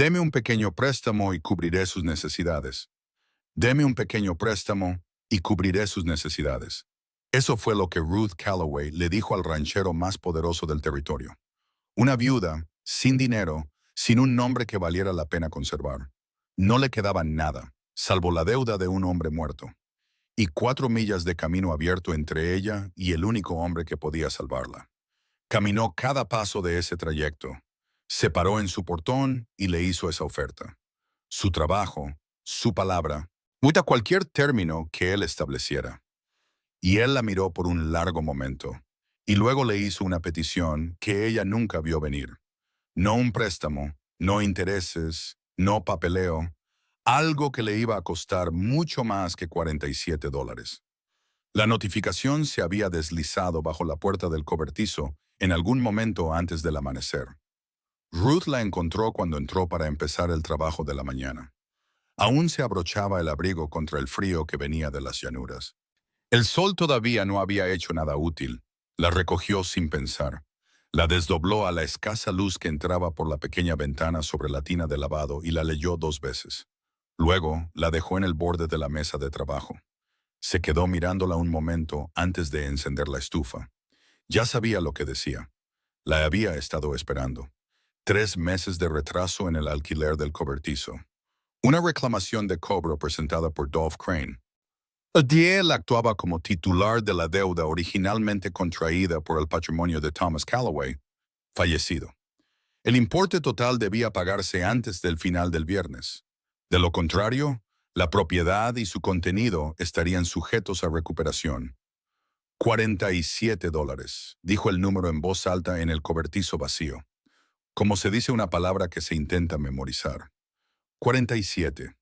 Deme un pequeño préstamo y cubriré sus necesidades. Deme un pequeño préstamo y cubriré sus necesidades. Eso fue lo que Ruth Calloway le dijo al ranchero más poderoso del territorio. Una viuda, sin dinero, sin un nombre que valiera la pena conservar. No le quedaba nada, salvo la deuda de un hombre muerto. Y 4 millas de camino abierto entre ella y el único hombre que podía salvarla. Caminó cada paso de ese trayecto. Se paró en su portón y le hizo esa oferta. Su trabajo, su palabra, muda cualquier término que él estableciera. Y él la miró por un largo momento, y luego le hizo una petición que ella nunca vio venir. No un préstamo, no intereses, no papeleo, algo que le iba a costar mucho más que $47. La notificación se había deslizado bajo la puerta del cobertizo en algún momento antes del amanecer. Ruth la encontró cuando entró para empezar el trabajo de la mañana. Aún se abrochaba el abrigo contra el frío que venía de las llanuras. El sol todavía no había hecho nada útil. La recogió sin pensar. La desdobló a la escasa luz que entraba por la pequeña ventana sobre la tina de lavado y la leyó 2 veces. Luego la dejó en el borde de la mesa de trabajo. Se quedó mirándola un momento antes de encender la estufa. Ya sabía lo que decía. La había estado esperando. 3 meses de retraso en el alquiler del cobertizo. Una reclamación de cobro presentada por Dove Crane. Adiel actuaba como titular de la deuda originalmente contraída por el patrimonio de Thomas Calloway, fallecido. El importe total debía pagarse antes del final del viernes. De lo contrario, la propiedad y su contenido estarían sujetos a recuperación. $47, dijo el número en voz alta en el cobertizo vacío. Como se dice una palabra que se intenta memorizar. 47.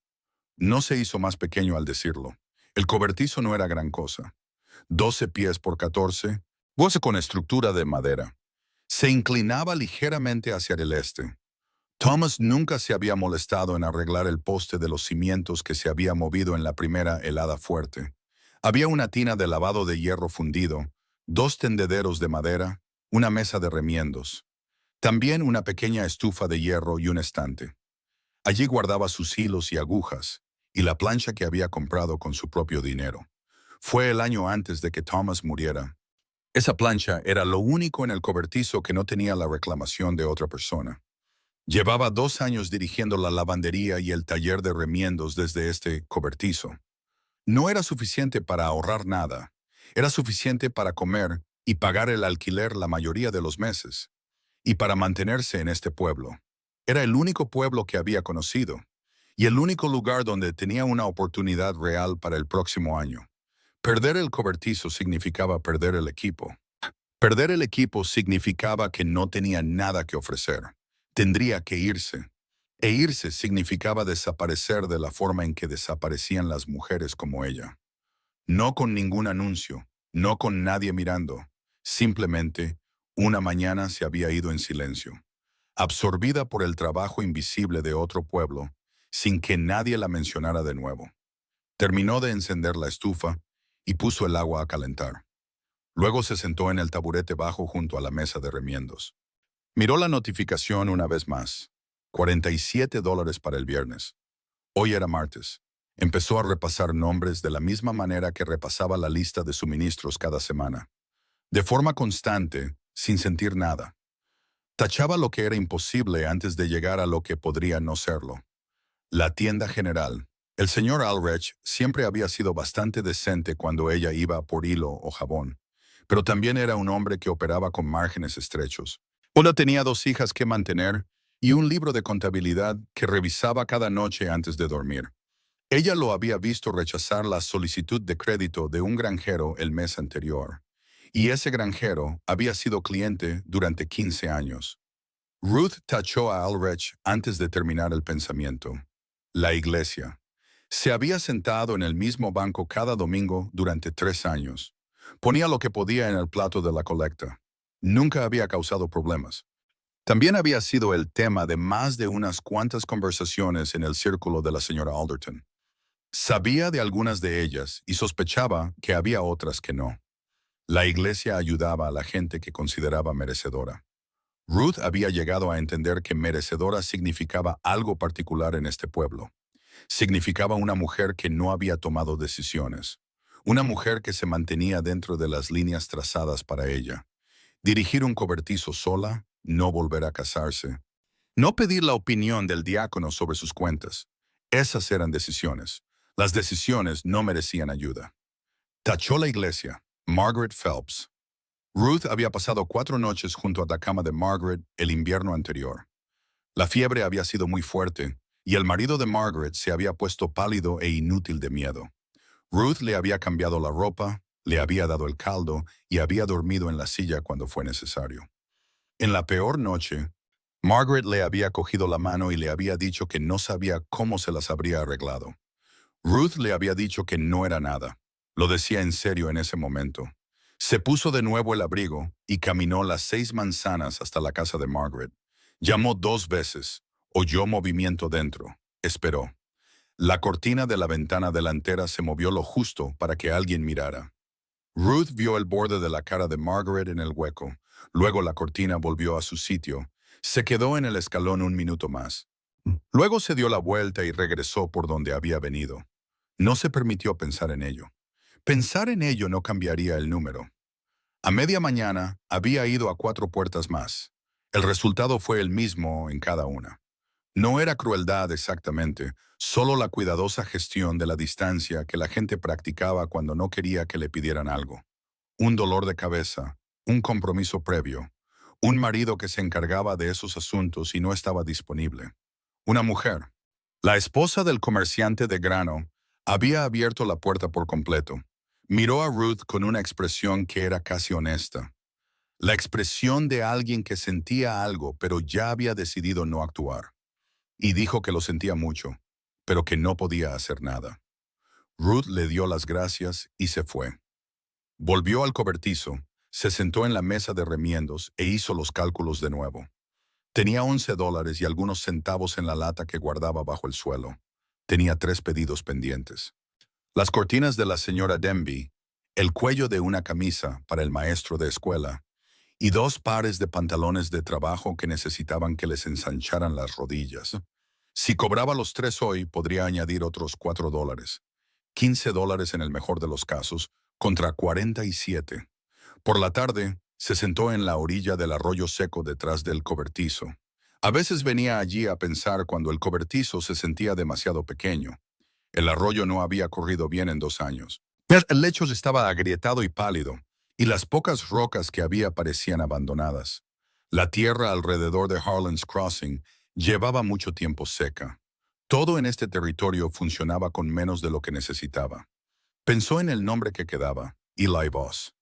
No se hizo más pequeño al decirlo. El cobertizo no era gran cosa. 12 pies por 14, voce con estructura de madera. Se inclinaba ligeramente hacia el este. Thomas nunca se había molestado en arreglar el poste de los cimientos que se había movido en la primera helada fuerte. Había una tina de lavado de hierro fundido, 2 tendederos de madera, una mesa de remiendos. También una pequeña estufa de hierro y un estante. Allí guardaba sus hilos y agujas, y la plancha que había comprado con su propio dinero. Fue el año antes de que Thomas muriera. Esa plancha era lo único en el cobertizo que no tenía la reclamación de otra persona. Llevaba 2 años dirigiendo la lavandería y el taller de remiendos desde este cobertizo. No era suficiente para ahorrar nada. Era suficiente para comer y pagar el alquiler la mayoría de los meses. Y para mantenerse en este pueblo. Era el único pueblo que había conocido. Y el único lugar donde tenía una oportunidad real para el próximo año. Perder el cobertizo significaba perder el equipo. Perder el equipo significaba que no tenía nada que ofrecer. Tendría que irse. E irse significaba desaparecer de la forma en que desaparecían las mujeres como ella. No con ningún anuncio, no con nadie mirando. Simplemente, una mañana se había ido en silencio. Absorbida por el trabajo invisible de otro pueblo, sin que nadie la mencionara de nuevo. Terminó de encender la estufa y puso el agua a calentar. Luego se sentó en el taburete bajo junto a la mesa de remiendos. Miró la notificación una vez más. $47 para el viernes. Hoy era martes. Empezó a repasar nombres de la misma manera que repasaba la lista de suministros cada semana. De forma constante, sin sentir nada. Tachaba lo que era imposible antes de llegar a lo que podría no serlo. La tienda general. El señor Ulrich siempre había sido bastante decente cuando ella iba por hilo o jabón, pero también era un hombre que operaba con márgenes estrechos. Una tenía 2 hijas que mantener y un libro de contabilidad que revisaba cada noche antes de dormir. Ella lo había visto rechazar la solicitud de crédito de un granjero el mes anterior, y ese granjero había sido cliente durante 15 años. Ruth tachó a Ulrich antes de terminar el pensamiento. La iglesia. Se había sentado en el mismo banco cada domingo durante 3 años. Ponía lo que podía en el plato de la colecta. Nunca había causado problemas. También había sido el tema de más de unas cuantas conversaciones en el círculo de la señora Alderton. Sabía de algunas de ellas y sospechaba que había otras que no. La iglesia ayudaba a la gente que consideraba merecedora. Ruth había llegado a entender que merecedora significaba algo particular en este pueblo. Significaba una mujer que no había tomado decisiones. Una mujer que se mantenía dentro de las líneas trazadas para ella. Dirigir un cobertizo sola, no volver a casarse. No pedir la opinión del diácono sobre sus cuentas. Esas eran decisiones. Las decisiones no merecían ayuda. Tachó la iglesia. Margaret Phelps. Ruth había pasado 4 noches junto a la cama de Margaret el invierno anterior. La fiebre había sido muy fuerte, y el marido de Margaret se había puesto pálido e inútil de miedo. Ruth le había cambiado la ropa, le había dado el caldo y había dormido en la silla cuando fue necesario. En la peor noche, Margaret le había cogido la mano y le había dicho que no sabía cómo se las habría arreglado. Ruth le había dicho que no era nada. Lo decía en serio en ese momento. Se puso de nuevo el abrigo y caminó las 6 manzanas hasta la casa de Margaret. Llamó 2 veces. Oyó movimiento dentro. Esperó. La cortina de la ventana delantera se movió lo justo para que alguien mirara. Ruth vio el borde de la cara de Margaret en el hueco. Luego la cortina volvió a su sitio. Se quedó en el escalón un minuto más. Luego se dio la vuelta y regresó por donde había venido. No se permitió pensar en ello. Pensar en ello no cambiaría el número. A media mañana había ido a 4 puertas más. El resultado fue el mismo en cada una. No era crueldad exactamente, solo la cuidadosa gestión de la distancia que la gente practicaba cuando no quería que le pidieran algo. Un dolor de cabeza, un compromiso previo, un marido que se encargaba de esos asuntos y no estaba disponible. Una mujer. La esposa del comerciante de grano había abierto la puerta por completo. Miró a Ruth con una expresión que era casi honesta. La expresión de alguien que sentía algo pero ya había decidido no actuar. Y dijo que lo sentía mucho, pero que no podía hacer nada. Ruth le dio las gracias y se fue. Volvió al cobertizo, se sentó en la mesa de remiendos e hizo los cálculos de nuevo. Tenía $11 y algunos centavos en la lata que guardaba bajo el suelo. Tenía 3 pedidos pendientes. Las cortinas de la señora Denby, el cuello de una camisa para el maestro de escuela y 2 pares de pantalones de trabajo que necesitaban que les ensancharan las rodillas. Si cobraba los 3 hoy, podría añadir otros $4. $15 en el mejor de los casos, contra 47. Por la tarde, se sentó en la orilla del arroyo seco detrás del cobertizo. A veces venía allí a pensar cuando el cobertizo se sentía demasiado pequeño. El arroyo no había corrido bien en 2 años. El lecho estaba agrietado y pálido, y las pocas rocas que había parecían abandonadas. La tierra alrededor de Harlan's Crossing llevaba mucho tiempo seca. Todo en este territorio funcionaba con menos de lo que necesitaba. Pensó en el nombre que quedaba, Eli Voss.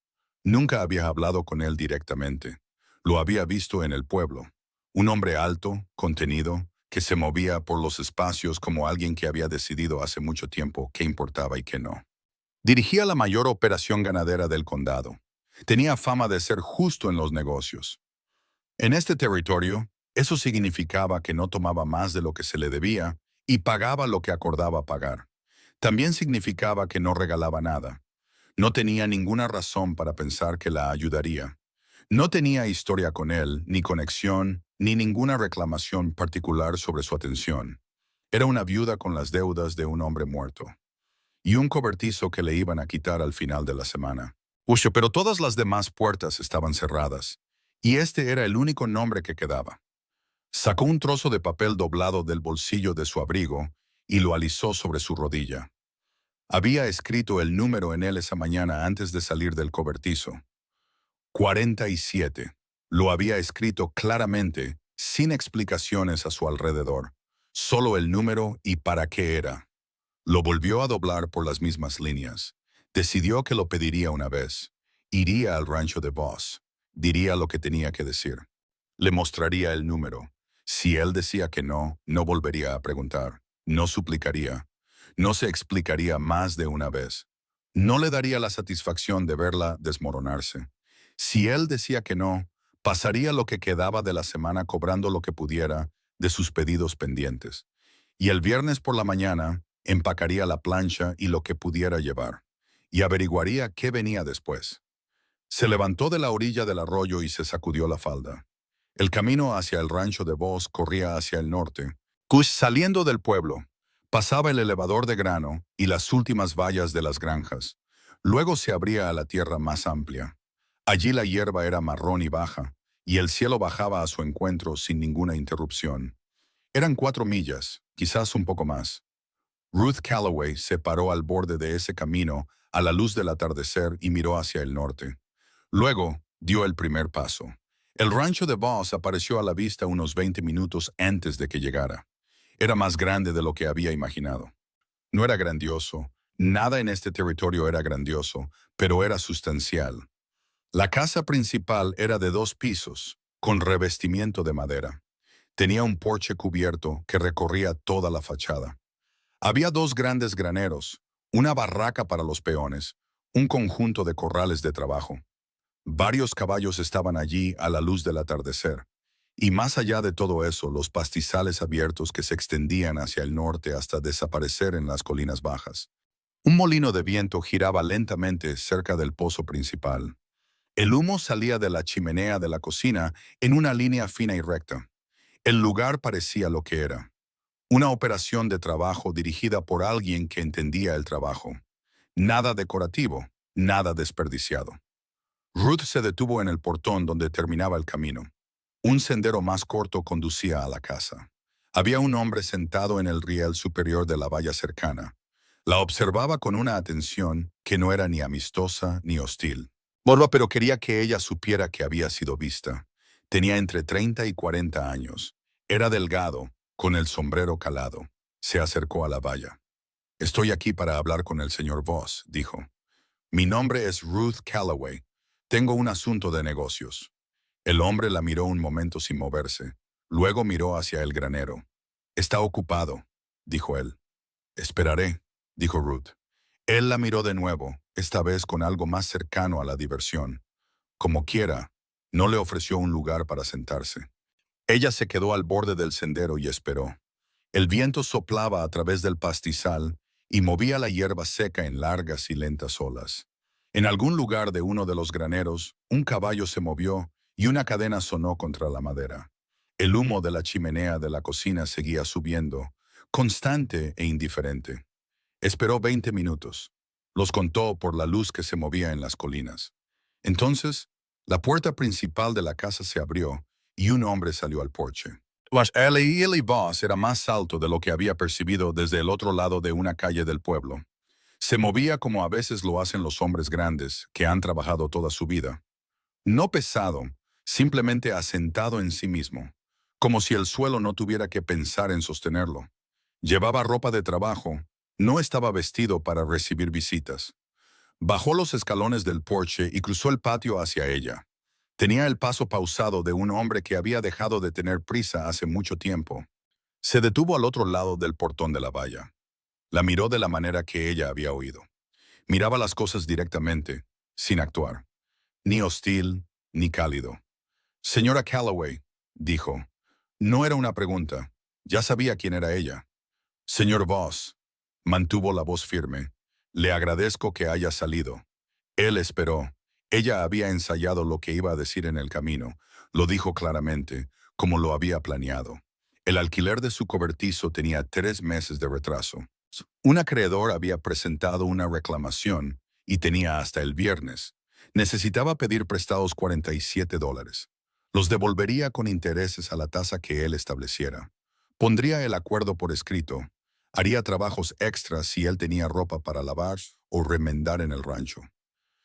Nunca había hablado con él directamente. Lo había visto en el pueblo. Un hombre alto, contenido, que se movía por los espacios como alguien que había decidido hace mucho tiempo qué importaba y qué no. Dirigía la mayor operación ganadera del condado. Tenía fama de ser justo en los negocios. En este territorio, eso significaba que no tomaba más de lo que se le debía y pagaba lo que acordaba pagar. También significaba que no regalaba nada. No tenía ninguna razón para pensar que la ayudaría. No tenía historia con él, ni conexión, ni ninguna reclamación particular sobre su atención. Era una viuda con las deudas de un hombre muerto. Y un cobertizo que le iban a quitar al final de la semana. Pero todas las demás puertas estaban cerradas, y este era el único nombre que quedaba. Sacó un trozo de papel doblado del bolsillo de su abrigo y lo alisó sobre su rodilla. Había escrito el número en él esa mañana antes de salir del cobertizo. 47. Lo había escrito claramente, sin explicaciones a su alrededor. Solo el número y para qué era. Lo volvió a doblar por las mismas líneas. Decidió que lo pediría una vez. Iría al rancho de Voss. Diría lo que tenía que decir. Le mostraría el número. Si él decía que no, no volvería a preguntar. No suplicaría. No se explicaría más de una vez. No le daría la satisfacción de verla desmoronarse. Si él decía que no, pasaría lo que quedaba de la semana cobrando lo que pudiera de sus pedidos pendientes. Y el viernes por la mañana empacaría la plancha y lo que pudiera llevar. Y averiguaría qué venía después. Se levantó de la orilla del arroyo y se sacudió la falda. El camino hacia el rancho de Voss corría hacia el norte. Kush, saliendo del pueblo, pasaba el elevador de grano y las últimas vallas de las granjas. Luego se abría a la tierra más amplia. Allí la hierba era marrón y baja, y el cielo bajaba a su encuentro sin ninguna interrupción. Eran 4 millas, quizás un poco más. Ruth Calloway se paró al borde de ese camino a la luz del atardecer y miró hacia el norte. Luego dio el primer paso. El rancho de Voss apareció a la vista unos 20 minutos antes de que llegara. Era más grande de lo que había imaginado. No era grandioso, nada en este territorio era grandioso, pero era sustancial. La casa principal era de 2 pisos, con revestimiento de madera. Tenía un porche cubierto que recorría toda la fachada. Había 2 grandes graneros, una barraca para los peones, un conjunto de corrales de trabajo. Varios caballos estaban allí a la luz del atardecer, y más allá de todo eso, los pastizales abiertos que se extendían hacia el norte hasta desaparecer en las colinas bajas. Un molino de viento giraba lentamente cerca del pozo principal. El humo salía de la chimenea de la cocina en una línea fina y recta. El lugar parecía lo que era: una operación de trabajo dirigida por alguien que entendía el trabajo. Nada decorativo, nada desperdiciado. Ruth se detuvo en el portón donde terminaba el camino. Un sendero más corto conducía a la casa. Había un hombre sentado en el riel superior de la valla cercana. La observaba con una atención que no era ni amistosa ni hostil. Morba, pero quería que ella supiera que había sido vista. Tenía entre 30 y 40 años. Era delgado, con el sombrero calado. Se acercó a la valla. «Estoy aquí para hablar con el señor Voss», dijo. «Mi nombre es Ruth Calloway. Tengo un asunto de negocios». El hombre la miró un momento sin moverse. Luego miró hacia el granero. «Está ocupado», dijo él. «Esperaré», dijo Ruth. Él la miró de nuevo, esta vez con algo más cercano a la diversión. Como quiera, no le ofreció un lugar para sentarse. Ella se quedó al borde del sendero y esperó. El viento soplaba a través del pastizal y movía la hierba seca en largas y lentas olas. En algún lugar de uno de los graneros, un caballo se movió y una cadena sonó contra la madera. El humo de la chimenea de la cocina seguía subiendo, constante e indiferente. Esperó 20 minutos. Los contó por la luz que se movía en las colinas. Entonces, la puerta principal de la casa se abrió y un hombre salió al porche. El Voss era más alto de lo que había percibido desde el otro lado de una calle del pueblo. Se movía como a veces lo hacen los hombres grandes que han trabajado toda su vida. No pesado, simplemente asentado en sí mismo, como si el suelo no tuviera que pensar en sostenerlo. Llevaba ropa de trabajo, no estaba vestido para recibir visitas. Bajó los escalones del porche y cruzó el patio hacia ella. Tenía el paso pausado de un hombre que había dejado de tener prisa hace mucho tiempo. Se detuvo al otro lado del portón de la valla. La miró de la manera que ella había oído. Miraba las cosas directamente, sin actuar. Ni hostil, ni cálido. «Señora Calloway», dijo. No era una pregunta. Ya sabía quién era ella. «Señor Voss», mantuvo la voz firme. «Le agradezco que haya salido». Él esperó. Ella había ensayado lo que iba a decir en el camino. Lo dijo claramente, como lo había planeado. El alquiler de su cobertizo tenía 3 meses de retraso. Un acreedor había presentado una reclamación y tenía hasta el viernes. Necesitaba pedir prestados $47. Los devolvería con intereses a la tasa que él estableciera. Pondría el acuerdo por escrito. Haría trabajos extras si él tenía ropa para lavar o remendar en el rancho.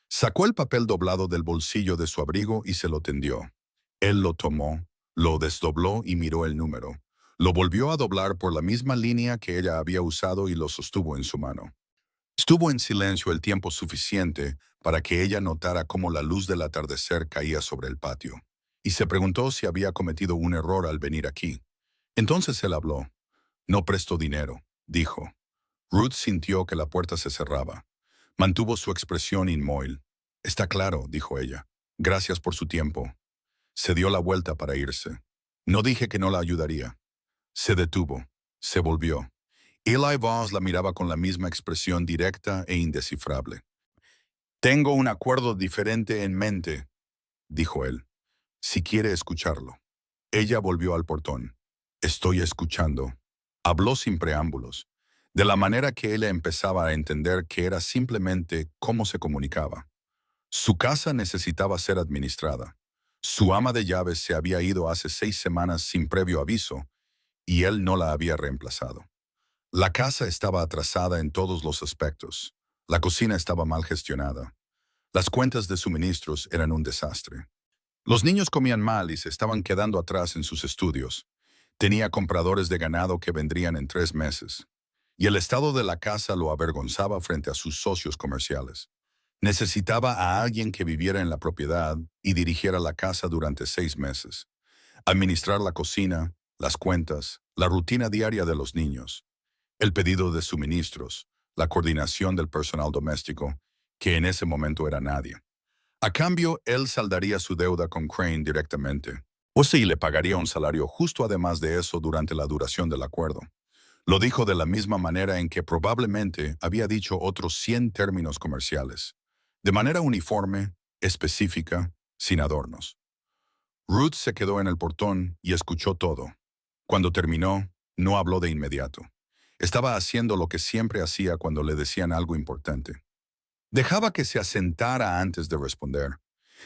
Sacó el papel doblado del bolsillo de su abrigo y se lo tendió. Él lo tomó, lo desdobló y miró el número. Lo volvió a doblar por la misma línea que ella había usado y lo sostuvo en su mano. Estuvo en silencio el tiempo suficiente para que ella notara cómo la luz del atardecer caía sobre el patio, y se preguntó si había cometido un error al venir aquí. Entonces él habló. «No presto dinero», dijo. Ruth sintió que la puerta se cerraba. Mantuvo su expresión inmóvil. «Está claro», dijo ella. «Gracias por su tiempo». Se dio la vuelta para irse. No dije que no la ayudaría. Se detuvo. Se volvió. Eli Voss la miraba con la misma expresión directa e indescifrable. «Tengo un acuerdo diferente en mente», dijo él. «Si quiere escucharlo». Ella volvió al portón. Estoy escuchando. Habló sin preámbulos, de la manera que ella empezaba a entender que era simplemente cómo se comunicaba. Su casa necesitaba ser administrada. Su ama de llaves se había ido hace 6 semanas sin previo aviso, y él no la había reemplazado. La casa estaba atrasada en todos los aspectos. La cocina estaba mal gestionada. Las cuentas de suministros eran un desastre. Los niños comían mal y se estaban quedando atrás en sus estudios. Tenía compradores de ganado que vendrían en 3 meses. Y el estado de la casa lo avergonzaba frente a sus socios comerciales. Necesitaba a alguien que viviera en la propiedad y dirigiera la casa durante 6 meses. Administrar la cocina, las cuentas, la rutina diaria de los niños, el pedido de suministros, la coordinación del personal doméstico, que en ese momento era nadie. A cambio, él saldaría su deuda con Crane directamente. O sí, le pagaría un salario justo además de eso durante la duración del acuerdo. Lo dijo de la misma manera en que probablemente había dicho otros 100 términos comerciales. De manera uniforme, específica, sin adornos. Ruth se quedó en el portón y escuchó todo. Cuando terminó, no habló de inmediato. Estaba haciendo lo que siempre hacía cuando le decían algo importante. Dejaba que se asentara antes de responder.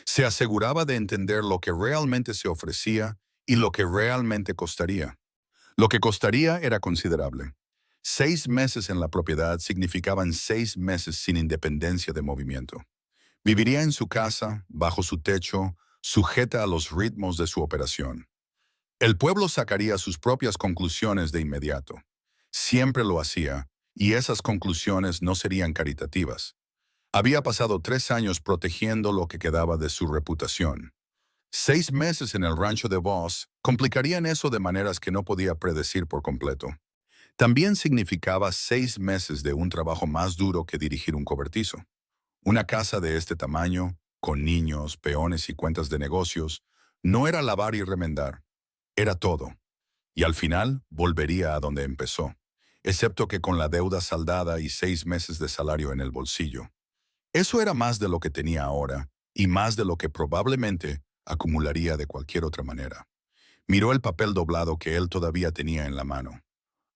Se aseguraba de entender lo que realmente se ofrecía y lo que realmente costaría. Lo que costaría era considerable. 6 meses en la propiedad significaban 6 meses sin independencia de movimiento. Viviría en su casa, bajo su techo, sujeta a los ritmos de su operación. El pueblo sacaría sus propias conclusiones de inmediato. Siempre lo hacía, y esas conclusiones no serían caritativas. Había pasado 3 años protegiendo lo que quedaba de su reputación. 6 meses en el rancho de Voss complicarían eso de maneras que no podía predecir por completo. También significaba 6 meses de un trabajo más duro que dirigir un cobertizo. Una casa de este tamaño, con niños, peones y cuentas de negocios, no era lavar y remendar, era todo. Y al final volvería a donde empezó, excepto que con la deuda saldada y 6 meses de salario en el bolsillo. Eso era más de lo que tenía ahora, y más de lo que probablemente acumularía de cualquier otra manera. Miró el papel doblado que él todavía tenía en la mano.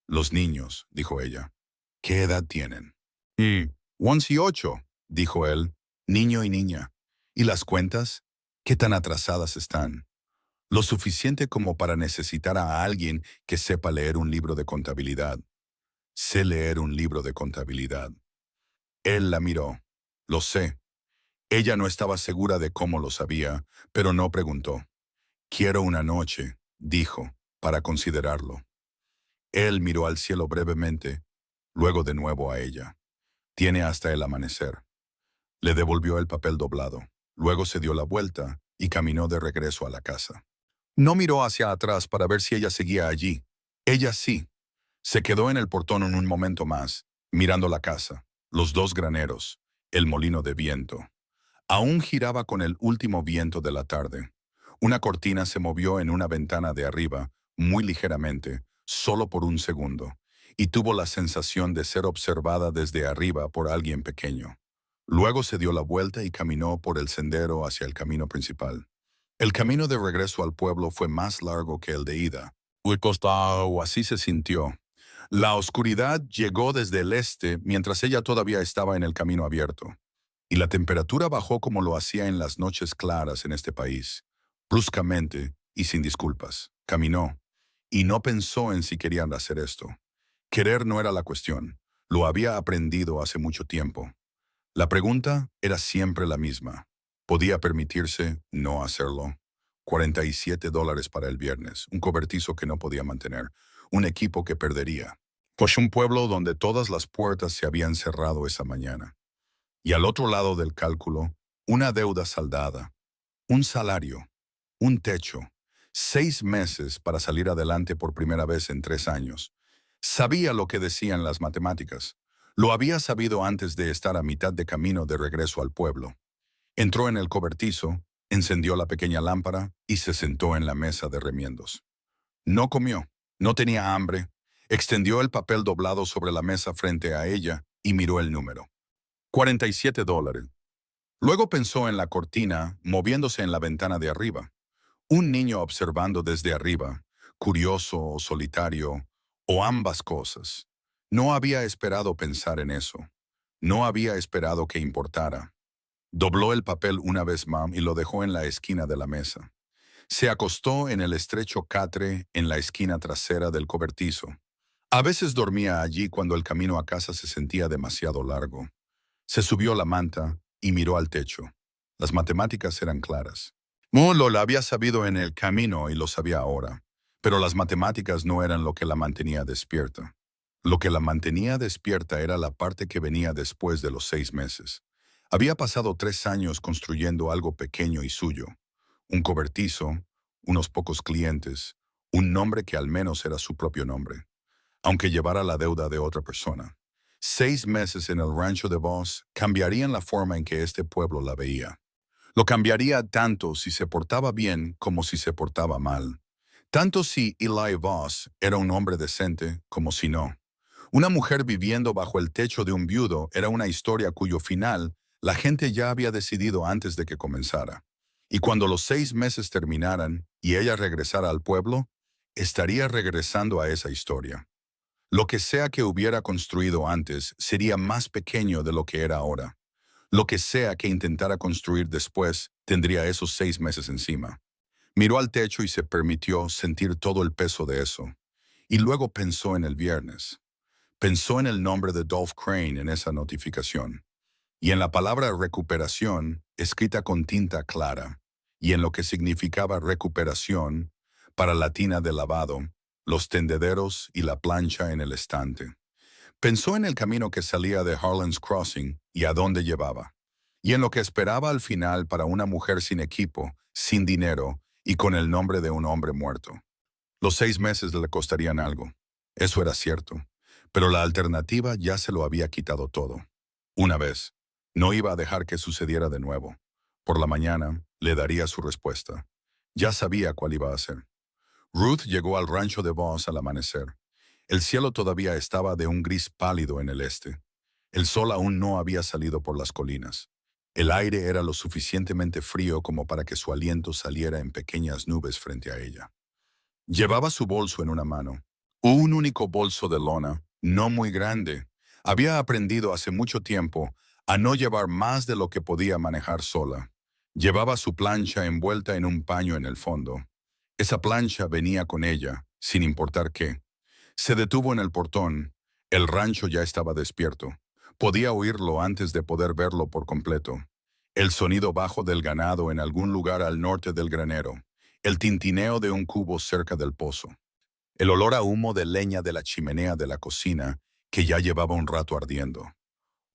Los niños, dijo ella. ¿Qué edad tienen? 11 y 8, dijo él, niño y niña. ¿Y las cuentas? ¿Qué tan atrasadas están? Lo suficiente como para necesitar a alguien que sepa leer un libro de contabilidad. Sé leer un libro de contabilidad. Él la miró. Lo sé. Ella no estaba segura de cómo lo sabía, pero no preguntó. Quiero una noche, dijo, para considerarlo. Él miró al cielo brevemente, luego de nuevo a ella. Tiene hasta el amanecer. Le devolvió el papel doblado. Luego se dio la vuelta y caminó de regreso a la casa. No miró hacia atrás para ver si ella seguía allí. Ella sí. Se quedó en el portón en un momento más, mirando la casa, los dos graneros, el molino de viento. Aún giraba con el último viento de la tarde. Una cortina se movió en una ventana de arriba, muy ligeramente, solo por un segundo, y tuvo la sensación de ser observada desde arriba por alguien pequeño. Luego se dio la vuelta y caminó por el sendero hacia el camino principal. El camino de regreso al pueblo fue más largo que el de ida. O así se sintió. La oscuridad llegó desde el este mientras ella todavía estaba en el camino abierto. Y la temperatura bajó como lo hacía en las noches claras en este país. Bruscamente y sin disculpas. Caminó. Y no pensó en si querían hacer esto. Querer no era la cuestión. Lo había aprendido hace mucho tiempo. La pregunta era siempre la misma. ¿Podía permitirse no hacerlo? $47 para el viernes, un cobertizo que no podía mantener, un equipo que perdería. Pues un pueblo donde todas las puertas se habían cerrado esa mañana. Y al otro lado del cálculo, una deuda saldada, un salario, un techo, 6 meses para salir adelante por primera vez en 3 años. Sabía lo que decían las matemáticas. Lo había sabido antes de estar a mitad de camino de regreso al pueblo. Entró en el cobertizo, encendió la pequeña lámpara y se sentó en la mesa de remiendos. No comió, no tenía hambre. Extendió el papel doblado sobre la mesa frente a ella y miró el número. $47. Luego pensó en la cortina moviéndose en la ventana de arriba. Un niño observando desde arriba, curioso o solitario, o ambas cosas. No había esperado pensar en eso. No había esperado que importara. Dobló el papel una vez más y lo dejó en la esquina de la mesa. Se acostó en el estrecho catre en la esquina trasera del cobertizo. A veces dormía allí cuando el camino a casa se sentía demasiado largo. Se subió la manta y miró al techo. Las matemáticas eran claras. Lo había sabido en el camino y lo sabía ahora, pero las matemáticas no eran lo que la mantenía despierta. Lo que la mantenía despierta era la parte que venía después de los 6 meses. Había pasado 3 años construyendo algo pequeño y suyo. Un cobertizo, unos pocos clientes, un nombre que al menos era su propio nombre, aunque llevara la deuda de otra persona. 6 meses en el rancho de Voss cambiarían la forma en que este pueblo la veía. Lo cambiaría tanto si se portaba bien como si se portaba mal. Tanto si Eli Voss era un hombre decente como si no. Una mujer viviendo bajo el techo de un viudo era una historia cuyo final la gente ya había decidido antes de que comenzara. Y cuando los 6 meses terminaran y ella regresara al pueblo, estaría regresando a esa historia. Lo que sea que hubiera construido antes sería más pequeño de lo que era ahora. Lo que sea que intentara construir después tendría esos 6 meses encima. Miró al techo y se permitió sentir todo el peso de eso. Y luego pensó en el viernes. Pensó en el nombre de Dolph Crane en esa notificación. Y en la palabra recuperación, escrita con tinta clara. Y en lo que significaba recuperación para la tina de lavado, los tendederos y la plancha en el estante. Pensó en el camino que salía de Harlan's Crossing y a dónde llevaba, y en lo que esperaba al final para una mujer sin equipo, sin dinero y con el nombre de un hombre muerto. Los 6 meses le costarían algo. Eso era cierto, pero la alternativa ya se lo había quitado todo. Una vez, no iba a dejar que sucediera de nuevo. Por la mañana, le daría su respuesta. Ya sabía cuál iba a ser. Ruth llegó al rancho de Voss al amanecer. El cielo todavía estaba de un gris pálido en el este. El sol aún no había salido por las colinas. El aire era lo suficientemente frío como para que su aliento saliera en pequeñas nubes frente a ella. Llevaba su bolso en una mano. Un único bolso de lona, no muy grande. Había aprendido hace mucho tiempo a no llevar más de lo que podía manejar sola. Llevaba su plancha envuelta en un paño en el fondo. Esa plancha venía con ella, sin importar qué. Se detuvo en el portón. El rancho ya estaba despierto. Podía oírlo antes de poder verlo por completo. El sonido bajo del ganado en algún lugar al norte del granero. El tintineo de un cubo cerca del pozo. El olor a humo de leña de la chimenea de la cocina, que ya llevaba un rato ardiendo.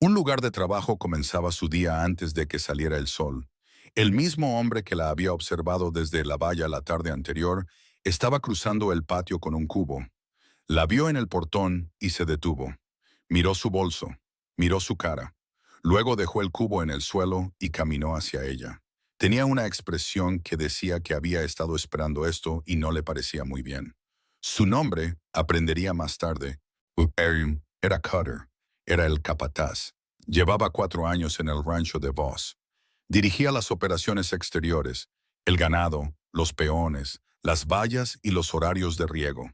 Un lugar de trabajo comenzaba su día antes de que saliera el sol. El mismo hombre que la había observado desde la valla la tarde anterior estaba cruzando el patio con un cubo. La vio en el portón y se detuvo. Miró su bolso, miró su cara. Luego dejó el cubo en el suelo y caminó hacia ella. Tenía una expresión que decía que había estado esperando esto y no le parecía muy bien. Su nombre, aprendería más tarde, era Cutter. Era el capataz. Llevaba 4 años en el rancho de Voss. Dirigía las operaciones exteriores, el ganado, los peones, las vallas y los horarios de riego.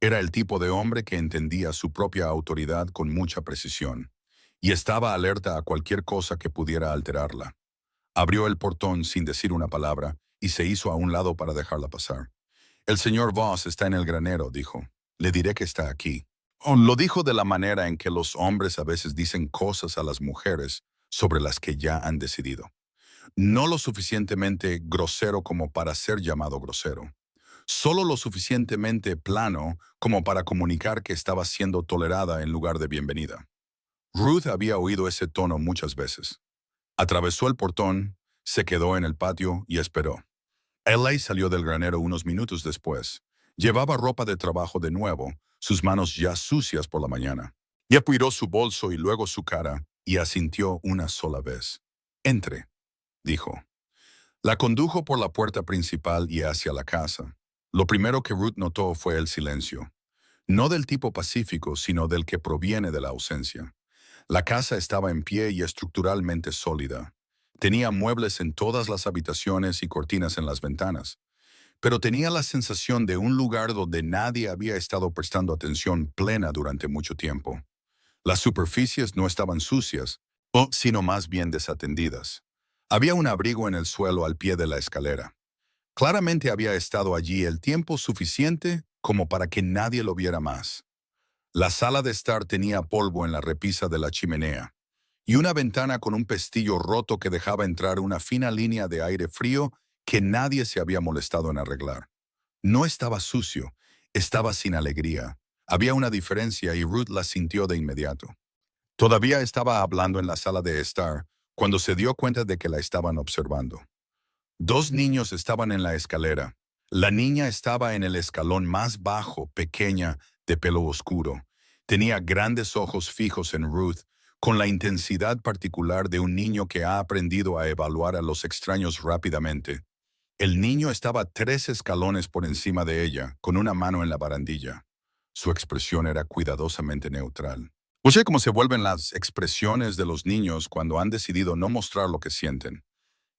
Era el tipo de hombre que entendía su propia autoridad con mucha precisión, y estaba alerta a cualquier cosa que pudiera alterarla. Abrió el portón sin decir una palabra y se hizo a un lado para dejarla pasar. El señor Voss está en el granero, dijo. Le diré que está aquí. Lo dijo de la manera en que los hombres a veces dicen cosas a las mujeres sobre las que ya han decidido. No lo suficientemente grosero como para ser llamado grosero. Solo lo suficientemente plano como para comunicar que estaba siendo tolerada en lugar de bienvenida. Ruth había oído ese tono muchas veces. Atravesó el portón, se quedó en el patio y esperó. Eli salió del granero unos minutos después. Llevaba ropa de trabajo de nuevo, sus manos ya sucias por la mañana. Y apoyó su bolso y luego su cara, y asintió una sola vez. «Entre», dijo. La condujo por la puerta principal y hacia la casa. Lo primero que Ruth notó fue el silencio. No del tipo pacífico, sino del que proviene de la ausencia. La casa estaba en pie y estructuralmente sólida. Tenía muebles en todas las habitaciones y cortinas en las ventanas. pero tenía la sensación de un lugar donde nadie había estado prestando atención plena durante mucho tiempo. Las superficies no estaban sucias, sino más bien desatendidas. Había un abrigo en el suelo al pie de la escalera. Claramente había estado allí el tiempo suficiente como para que nadie lo viera más. La sala de estar tenía polvo en la repisa de la chimenea y una ventana con un pestillo roto que dejaba entrar una fina línea de aire frío que nadie se había molestado en arreglar. No estaba sucio, estaba sin alegría. Había una diferencia y Ruth la sintió de inmediato. Todavía estaba hablando en la sala de estar cuando se dio cuenta de que la estaban observando. Dos niños estaban en la escalera. La niña estaba en el escalón más bajo, pequeña, de pelo oscuro. Tenía grandes ojos fijos en Ruth, con la intensidad particular de un niño que ha aprendido a evaluar a los extraños rápidamente. El niño estaba 3 escalones por encima de ella, con una mano en la barandilla. Su expresión era cuidadosamente neutral. No sé cómo se vuelven las expresiones de los niños cuando han decidido no mostrar lo que sienten.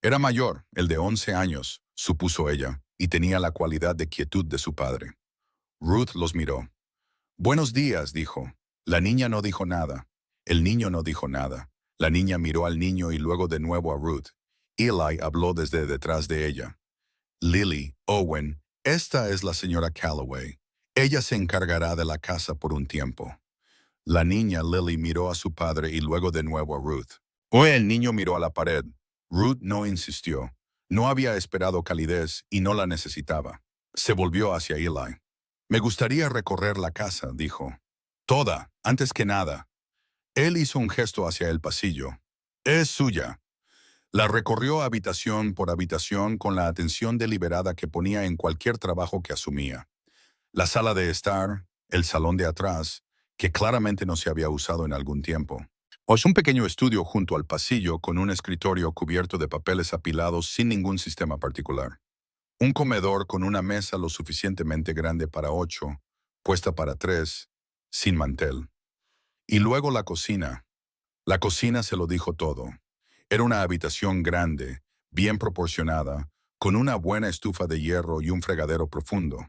Era mayor, el de 11 años, supuso ella, y tenía la cualidad de quietud de su padre. Ruth los miró. Buenos días, dijo. La niña no dijo nada. El niño no dijo nada. La niña miró al niño y luego de nuevo a Ruth. Eli habló desde detrás de ella. Lily, Owen, esta es la señora Calloway. Ella se encargará de la casa por un tiempo. La niña Lily miró a su padre y luego de nuevo a Ruth. El niño miró a la pared. Ruth no insistió. No había esperado calidez y no la necesitaba. Se volvió hacia Eli. Me gustaría recorrer la casa, dijo. Toda, antes que nada. Él hizo un gesto hacia el pasillo. Es suya. La recorrió habitación por habitación con la atención deliberada que ponía en cualquier trabajo que asumía. La sala de estar, el salón de atrás, que claramente no se había usado en algún tiempo. Un pequeño estudio junto al pasillo con un escritorio cubierto de papeles apilados sin ningún sistema particular. Un comedor con una mesa lo suficientemente grande para 8, puesta para 3, sin mantel. Y luego la cocina. La cocina se lo dijo todo. Era una habitación grande, bien proporcionada, con una buena estufa de hierro y un fregadero profundo,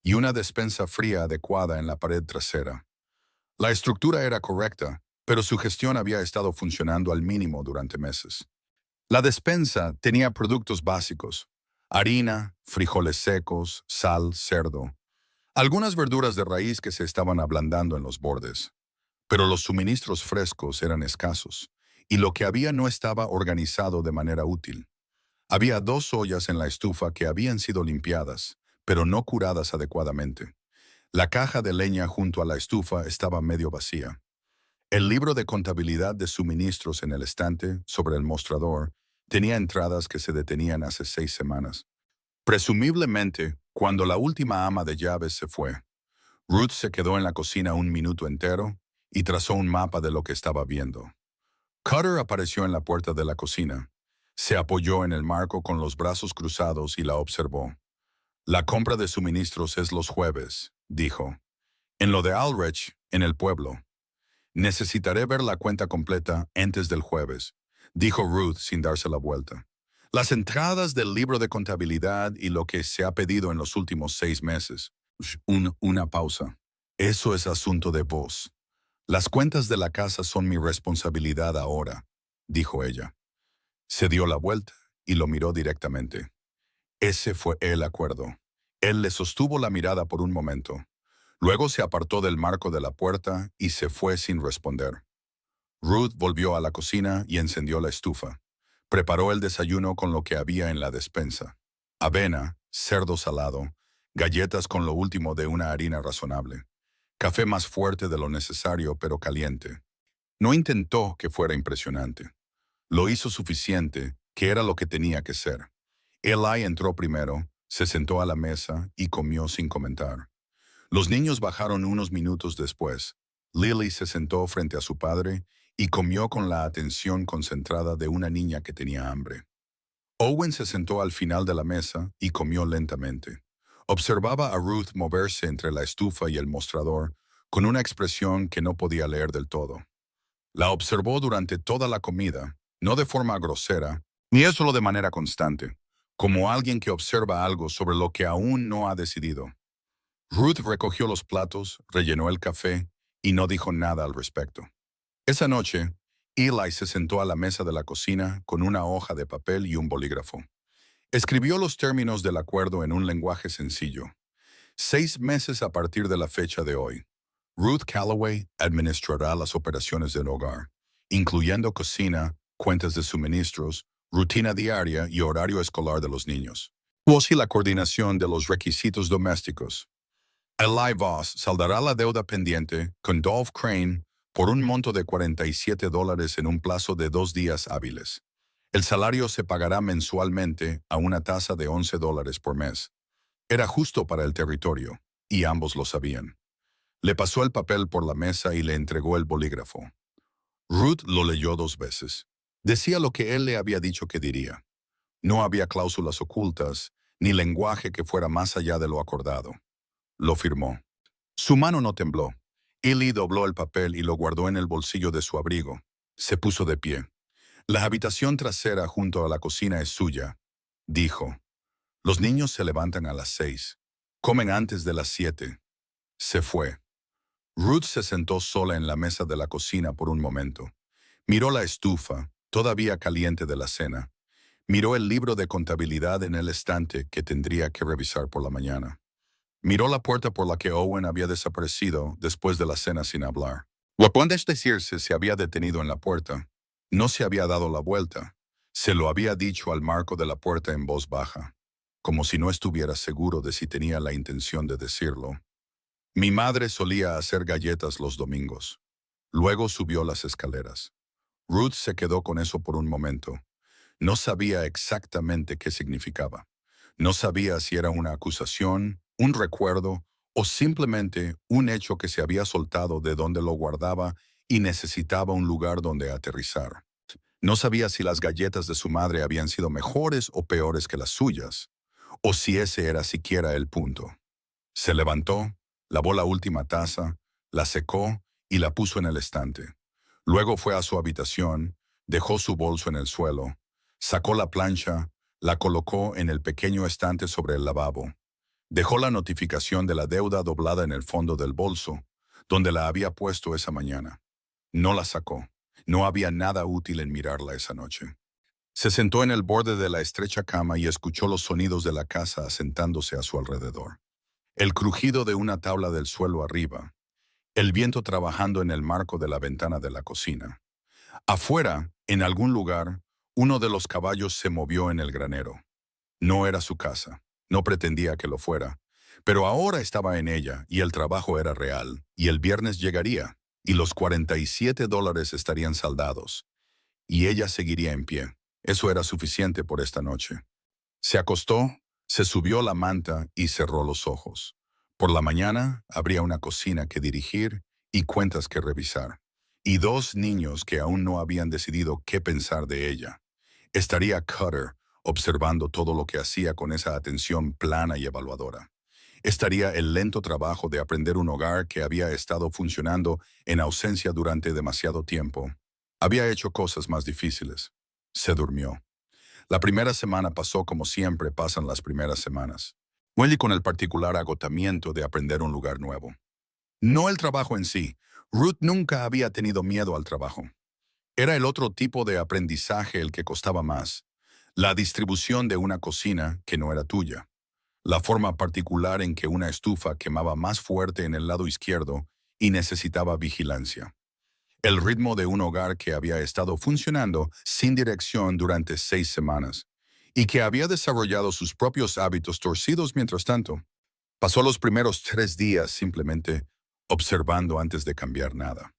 y una despensa fría adecuada en la pared trasera. La estructura era correcta, pero su gestión había estado funcionando al mínimo durante meses. La despensa tenía productos básicos: harina, frijoles secos, sal, cerdo, algunas verduras de raíz que se estaban ablandando en los bordes. Pero los suministros frescos eran escasos, y lo que había no estaba organizado de manera útil. Había 2 ollas en la estufa que habían sido limpiadas, pero no curadas adecuadamente. La caja de leña junto a la estufa estaba medio vacía. El libro de contabilidad de suministros en el estante, sobre el mostrador, tenía entradas que se detenían hace 6 semanas. Presumiblemente, cuando la última ama de llaves se fue. Ruth se quedó en la cocina un minuto entero y trazó un mapa de lo que estaba viendo. Cutter apareció en la puerta de la cocina. Se apoyó en el marco con los brazos cruzados y la observó. La compra de suministros es los jueves, dijo. En lo de Aldrich, en el pueblo. Necesitaré ver la cuenta completa antes del jueves, dijo Ruth sin darse la vuelta. Las entradas del libro de contabilidad y lo que se ha pedido en los últimos 6 meses. Una pausa. Eso es asunto de vos. Las cuentas de la casa son mi responsabilidad ahora, dijo ella. Se dio la vuelta y lo miró directamente. Ese fue el acuerdo. Él le sostuvo la mirada por un momento. Luego se apartó del marco de la puerta y se fue sin responder. Ruth volvió a la cocina y encendió la estufa. Preparó el desayuno con lo que había en la despensa: avena, cerdo salado, galletas con lo último de una harina razonable, café más fuerte de lo necesario pero caliente. No intentó que fuera impresionante. Lo hizo suficiente, que era lo que tenía que ser. Eli entró primero, se sentó a la mesa y comió sin comentar. Los niños bajaron unos minutos después. Lily se sentó frente a su padre y comió con la atención concentrada de una niña que tenía hambre. Owen se sentó al final de la mesa y comió lentamente. Observaba a Ruth moverse entre la estufa y el mostrador con una expresión que no podía leer del todo. La observó durante toda la comida, no de forma grosera, ni solo de manera constante, como alguien que observa algo sobre lo que aún no ha decidido. Ruth recogió los platos, rellenó el café y no dijo nada al respecto. Esa noche, Eli se sentó a la mesa de la cocina con una hoja de papel y un bolígrafo. Escribió los términos del acuerdo en un lenguaje sencillo. 6 meses a partir de la fecha de hoy. Ruth Calloway administrará las operaciones del hogar, incluyendo cocina, cuentas de suministros, rutina diaria y horario escolar de los niños. Y la coordinación de los requisitos domésticos. Eli Voss saldará la deuda pendiente con Dolph Crane por un monto de $47 en un plazo de 2 días hábiles. El salario se pagará mensualmente a una tasa de $11 por mes. Era justo para el territorio, y ambos lo sabían. Le pasó el papel por la mesa y le entregó el bolígrafo. Ruth lo leyó 2 veces. Decía lo que él le había dicho que diría. No había cláusulas ocultas, ni lenguaje que fuera más allá de lo acordado. Lo firmó. Su mano no tembló. Eli dobló el papel y lo guardó en el bolsillo de su abrigo. Se puso de pie. La habitación trasera junto a la cocina es suya, dijo. Los niños se levantan a las 6. Comen antes de las 7. Se fue. Ruth se sentó sola en la mesa de la cocina por un momento. Miró la estufa, todavía caliente de la cena. Miró el libro de contabilidad en el estante que tendría que revisar por la mañana. Miró la puerta por la que Owen había desaparecido después de la cena sin hablar. Es decir, se había detenido en la puerta. No se había dado la vuelta. Se lo había dicho al marco de la puerta en voz baja, como si no estuviera seguro de si tenía la intención de decirlo. Mi madre solía hacer galletas los domingos. Luego subió las escaleras. Ruth se quedó con eso por un momento. No sabía exactamente qué significaba. No sabía si era una acusación, un recuerdo o simplemente un hecho que se había soltado de donde lo guardaba y necesitaba un lugar donde aterrizar. No sabía si las galletas de su madre habían sido mejores o peores que las suyas, o si ese era siquiera el punto. Se levantó, lavó la última taza, la secó y la puso en el estante. Luego fue a su habitación, dejó su bolso en el suelo, sacó la plancha, la colocó en el pequeño estante sobre el lavabo. Dejó la notificación de la deuda doblada en el fondo del bolso, donde la había puesto esa mañana. No la sacó. No había nada útil en mirarla esa noche. Se sentó en el borde de la estrecha cama y escuchó los sonidos de la casa asentándose a su alrededor. El crujido de una tabla del suelo arriba. El viento trabajando en el marco de la ventana de la cocina. Afuera, en algún lugar, uno de los caballos se movió en el granero. No era su casa. No pretendía que lo fuera. Pero ahora estaba en ella y el trabajo era real. Y el viernes llegaría. Y los $47 estarían saldados. Y ella seguiría en pie. Eso era suficiente por esta noche. Se acostó, se subió la manta y cerró los ojos. Por la mañana habría una cocina que dirigir y cuentas que revisar. Y 2 niños que aún no habían decidido qué pensar de ella. Estaría Cutter observando todo lo que hacía con esa atención plana y evaluadora. Estaría el lento trabajo de aprender un hogar que había estado funcionando en ausencia durante demasiado tiempo. Había hecho cosas más difíciles. Se durmió. La primera semana pasó como siempre pasan las primeras semanas. Y con el particular agotamiento de aprender un lugar nuevo. No el trabajo en sí. Ruth nunca había tenido miedo al trabajo. Era el otro tipo de aprendizaje el que costaba más. La distribución de una cocina que no era tuya. La forma particular en que una estufa quemaba más fuerte en el lado izquierdo y necesitaba vigilancia. El ritmo de un hogar que había estado funcionando sin dirección durante 6 semanas y que había desarrollado sus propios hábitos torcidos mientras tanto. Pasó los primeros 3 días simplemente observando antes de cambiar nada.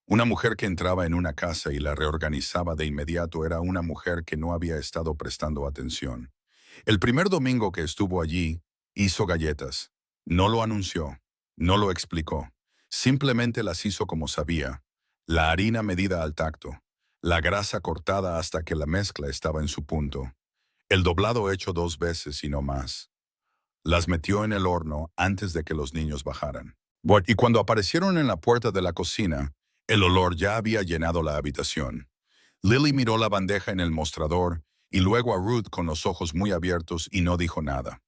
Una mujer que entraba en una casa y la reorganizaba de inmediato era una mujer que no había estado prestando atención. El primer domingo que estuvo allí, hizo galletas. No lo anunció, no lo explicó. Simplemente las hizo como sabía. La harina medida al tacto, la grasa cortada hasta que la mezcla estaba en su punto. El doblado hecho 2 veces y no más. Las metió en el horno antes de que los niños bajaran. Y cuando aparecieron en la puerta de la cocina, el olor ya había llenado la habitación. Lily miró la bandeja en el mostrador y luego a Ruth con los ojos muy abiertos y no dijo nada.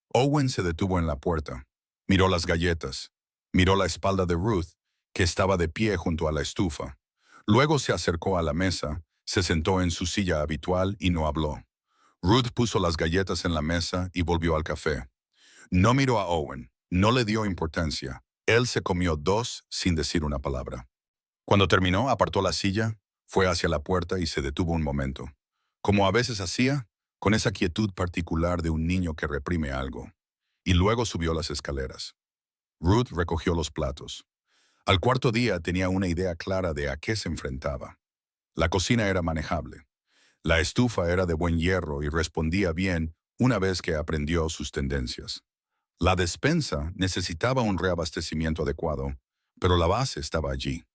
Owen se detuvo en la puerta, miró las galletas, miró la espalda de Ruth, que estaba de pie junto a la estufa. Luego se acercó a la mesa, se sentó en su silla habitual y no habló. Ruth puso las galletas en la mesa y volvió al café. No miró a Owen, no le dio importancia. Él se comió dos sin decir una palabra. Cuando terminó, apartó la silla, fue hacia la puerta y se detuvo un momento. Como a veces hacía, con esa quietud particular de un niño que reprime algo. Y luego subió las escaleras. Ruth recogió los platos. Al cuarto día tenía una idea clara de a qué se enfrentaba. La cocina era manejable. La estufa era de buen hierro y respondía bien una vez que aprendió sus tendencias. La despensa necesitaba un reabastecimiento adecuado, pero la base estaba allí.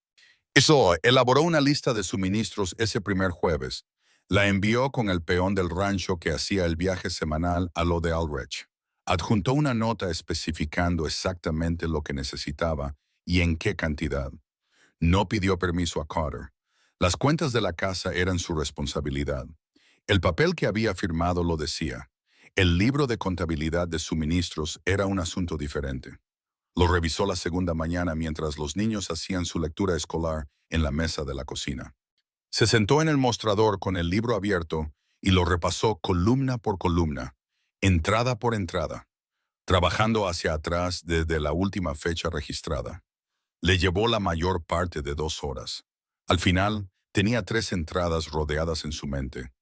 Eso elaboró una lista de suministros ese primer jueves. La envió con el peón del rancho que hacía el viaje semanal a lo de Aldrich. Adjuntó una nota especificando exactamente lo que necesitaba y en qué cantidad. No pidió permiso a Carter. Las cuentas de la casa eran su responsabilidad. El papel que había firmado lo decía. El libro de contabilidad de suministros era un asunto diferente. Lo revisó la segunda mañana mientras los niños hacían su lectura escolar en la mesa de la cocina. Se sentó en el mostrador con el libro abierto y lo repasó columna por columna, entrada por entrada, trabajando hacia atrás desde la última fecha registrada. Le llevó la mayor parte de 2 horas. Al final, tenía 3 entradas rodeadas en su mente.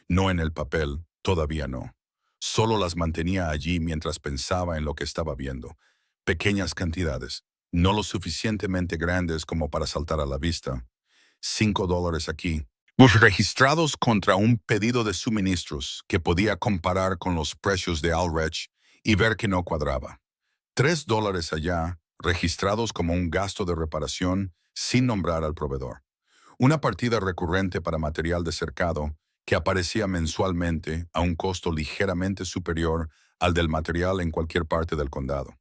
No en el papel, todavía no. Solo las mantenía allí mientras pensaba en lo que estaba viendo. Pequeñas cantidades, no lo suficientemente grandes como para saltar a la vista. $5 aquí. Registrados contra un pedido de suministros que podía comparar con los precios de Aldrich y ver que no cuadraba. $3 allá, registrados como un gasto de reparación sin nombrar al proveedor. Una partida recurrente para material de cercado que aparecía mensualmente a un costo ligeramente superior al del material en cualquier parte del condado.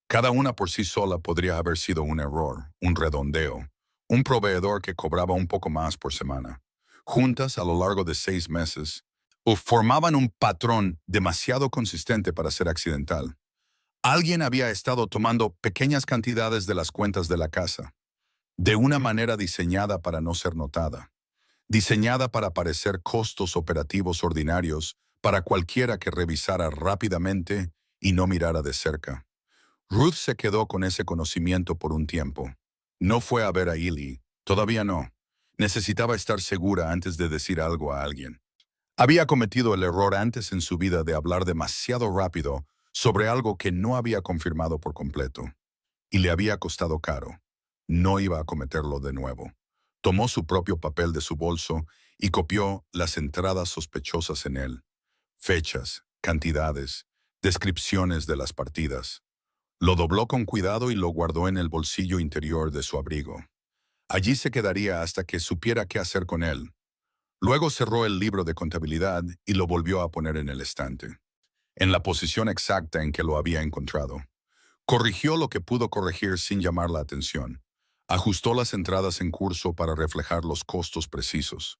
Cada una por sí sola podría haber sido un error, un redondeo, un proveedor que cobraba un poco más por semana. Juntas a lo largo de 6 meses, formaban un patrón demasiado consistente para ser accidental. Alguien había estado tomando pequeñas cantidades de las cuentas de la casa, de una manera diseñada para no ser notada, diseñada para parecer costos operativos ordinarios para cualquiera que revisara rápidamente y no mirara de cerca. Ruth se quedó con ese conocimiento por un tiempo. No fue a ver a Ely, todavía no. Necesitaba estar segura antes de decir algo a alguien. Había cometido el error antes en su vida de hablar demasiado rápido sobre algo que no había confirmado por completo. Y le había costado caro. No iba a cometerlo de nuevo. Tomó su propio papel de su bolso y copió las entradas sospechosas en él. Fechas, cantidades, descripciones de las partidas. Lo dobló con cuidado y lo guardó en el bolsillo interior de su abrigo. Allí se quedaría hasta que supiera qué hacer con él. Luego cerró el libro de contabilidad y lo volvió a poner en el estante, en la posición exacta en que lo había encontrado. Corrigió lo que pudo corregir sin llamar la atención. Ajustó las entradas en curso para reflejar los costos precisos.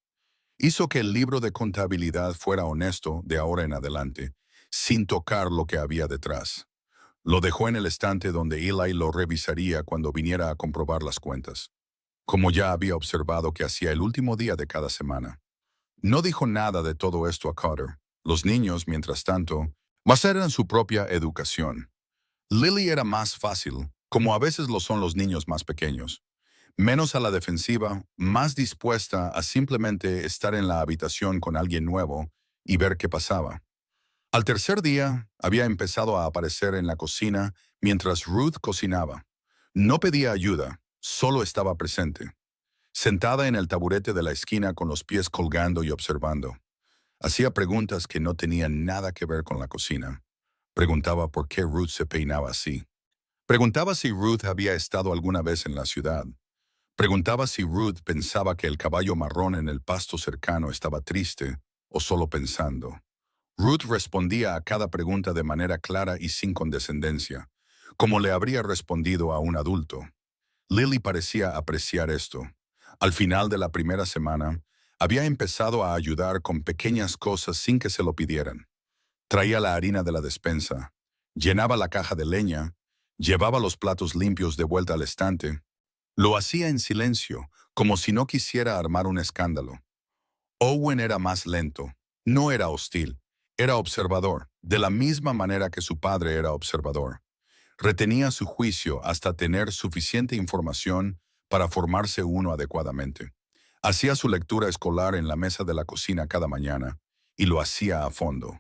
Hizo que el libro de contabilidad fuera honesto de ahora en adelante, sin tocar lo que había detrás. Lo dejó en el estante donde Eli lo revisaría cuando viniera a comprobar las cuentas, como ya había observado que hacía el último día de cada semana. No dijo nada de todo esto a Carter. Los niños, mientras tanto, basaron su propia educación. Lily era más fácil, como a veces lo son los niños más pequeños. Menos a la defensiva, más dispuesta a simplemente estar en la habitación con alguien nuevo y ver qué pasaba. Al tercer día, había empezado a aparecer en la cocina mientras Ruth cocinaba. No pedía ayuda, solo estaba presente, sentada en el taburete de la esquina con los pies colgando y observando. Hacía preguntas que no tenían nada que ver con la cocina. Preguntaba por qué Ruth se peinaba así. Preguntaba si Ruth había estado alguna vez en la ciudad. Preguntaba si Ruth pensaba que el caballo marrón en el pasto cercano estaba triste o solo pensando. Ruth respondía a cada pregunta de manera clara y sin condescendencia, como le habría respondido a un adulto. Lily parecía apreciar esto. Al final de la primera semana, Había empezado a ayudar con pequeñas cosas sin que se lo pidieran. Traía la harina de la despensa, llenaba la caja de leña, llevaba los platos limpios de vuelta al estante. Lo hacía en silencio, como si no quisiera armar un escándalo. Owen era más lento, no era hostil, era observador, de la misma manera que su padre era observador. Retenía su juicio hasta tener suficiente información para formarse uno adecuadamente. Hacía su lectura escolar en la mesa de la cocina cada mañana, y lo hacía a fondo.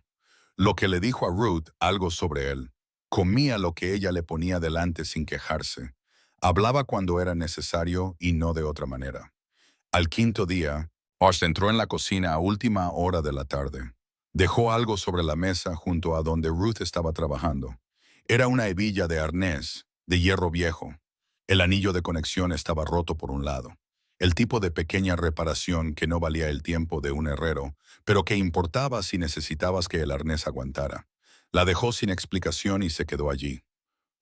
Lo que le dijo a Ruth algo sobre él. Comía lo que ella le ponía delante sin quejarse. Hablaba cuando era necesario y no de otra manera. Al quinto día, Osh entró en la cocina a última hora de la tarde. Dejó algo sobre la mesa junto a donde Ruth estaba trabajando. Era una hebilla de arnés, de hierro viejo. El anillo de conexión estaba roto por un lado. El tipo de pequeña reparación que no valía el tiempo de un herrero, pero que importaba si necesitabas que el arnés aguantara. La dejó sin explicación y se quedó allí.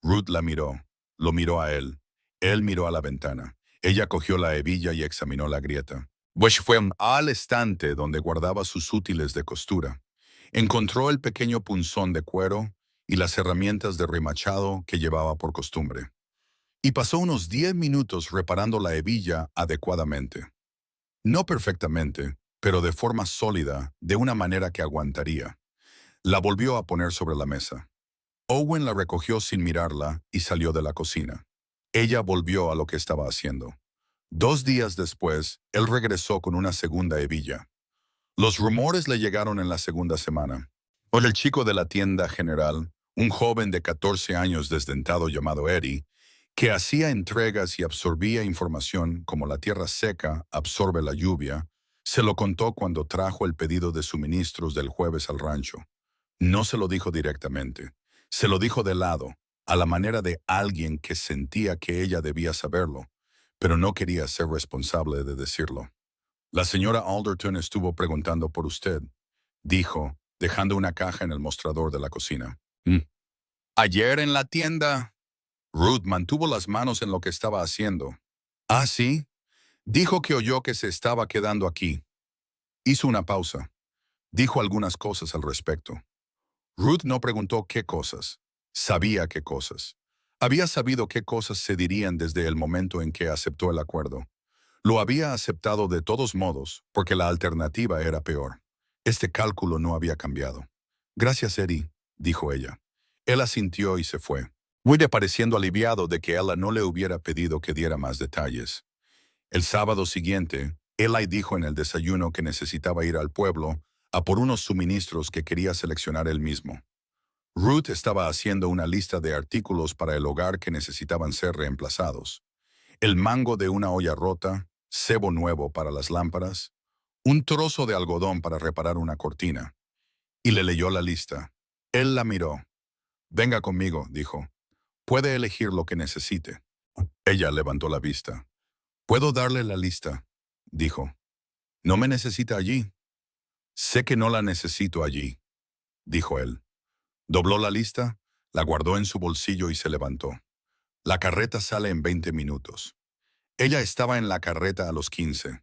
Ruth la miró, lo miró a él. Él miró a la ventana. Ella cogió la hebilla y examinó la grieta. Bush fue al estante donde guardaba sus útiles de costura. Encontró el pequeño punzón de cuero y las herramientas de remachado que llevaba por costumbre. Y pasó unos 10 minutos reparando la hebilla adecuadamente. No perfectamente, pero de forma sólida, de una manera que aguantaría. La volvió a poner sobre la mesa. Owen la recogió sin mirarla y salió de la cocina. Ella volvió a lo que estaba haciendo. 2 días después, él regresó con una segunda hebilla. Los rumores le llegaron en la segunda semana. El chico de la tienda general, un joven de 14 años desdentado llamado Eddie, que hacía entregas y absorbía información como la tierra seca absorbe la lluvia, se lo contó cuando trajo el pedido de suministros del jueves al rancho. No se lo dijo directamente. Se lo dijo de lado, a la manera de alguien que sentía que ella debía saberlo, pero no quería ser responsable de decirlo. La señora Alderton estuvo preguntando por usted, dijo, dejando una caja en el mostrador de la cocina. Ayer en la tienda. Ruth mantuvo las manos en lo que estaba haciendo. Ah, sí. Dijo que oyó que se estaba quedando aquí. Hizo una pausa. Dijo algunas cosas al respecto. Ruth no preguntó qué cosas. Sabía qué cosas. Había sabido qué cosas se dirían desde el momento en que aceptó el acuerdo. Lo había aceptado de todos modos, porque la alternativa era peor. Este cálculo no había cambiado. Gracias, Eddie, dijo ella. Él asintió y se fue, muy pareciendo aliviado de que ella no le hubiera pedido que diera más detalles. El sábado siguiente, Eli dijo en el desayuno que necesitaba ir al pueblo a por unos suministros que quería seleccionar él mismo. Ruth estaba haciendo una lista de artículos para el hogar que necesitaban ser reemplazados. El mango de una olla rota, cebo nuevo para las lámparas, un trozo de algodón para reparar una cortina. Y le leyó la lista. Él la miró. Venga conmigo, dijo. Puede elegir lo que necesite. Ella levantó la vista. Puedo darle la lista, dijo. No me necesita allí. Sé que no la necesito allí, dijo él. Dobló la lista, la guardó en su bolsillo y se levantó. La carreta sale en 20 minutos. Ella estaba en la carreta a los 15.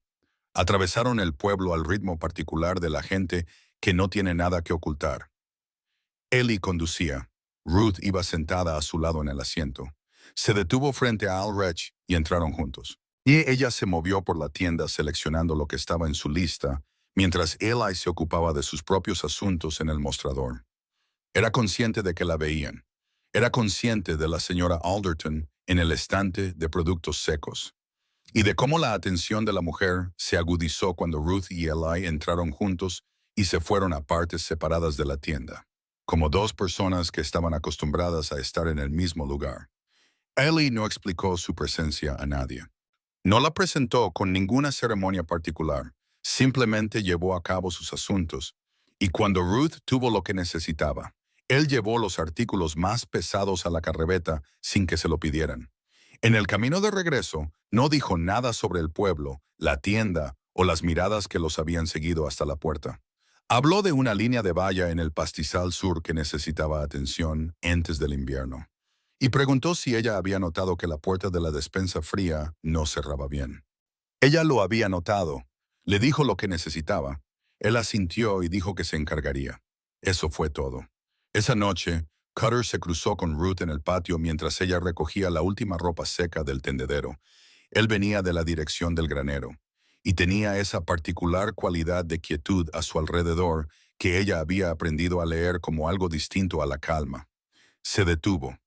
Atravesaron el pueblo al ritmo particular de la gente que no tiene nada que ocultar. Ellie conducía. Ruth iba sentada a su lado en el asiento. Se detuvo frente a Al Rech y entraron juntos. Y ella se movió por la tienda seleccionando lo que estaba en su lista, mientras Eli se ocupaba de sus propios asuntos en el mostrador. Era consciente de que la veían. Era consciente de la señora Alderton en el estante de productos secos. Y de cómo la atención de la mujer se agudizó cuando Ruth y Eli entraron juntos y se fueron a partes separadas de la tienda, como dos personas que estaban acostumbradas a estar en el mismo lugar. Eli no explicó su presencia a nadie. No la presentó con ninguna ceremonia particular, simplemente llevó a cabo sus asuntos, y cuando Ruth tuvo lo que necesitaba, él llevó los artículos más pesados a la carreta sin que se lo pidieran. En el camino de regreso, no dijo nada sobre el pueblo, la tienda o las miradas que los habían seguido hasta la puerta. Habló de una línea de valla en el pastizal sur que necesitaba atención antes del invierno. Y preguntó si ella había notado que la puerta de la despensa fría no cerraba bien. Ella lo había notado. Le dijo lo que necesitaba. Él asintió y dijo que se encargaría. Eso fue todo. Esa noche, Cutter se cruzó con Ruth en el patio mientras ella recogía la última ropa seca del tendedero. Él venía de la dirección del granero y tenía esa particular cualidad de quietud a su alrededor que ella había aprendido a leer como algo distinto a la calma. Se detuvo.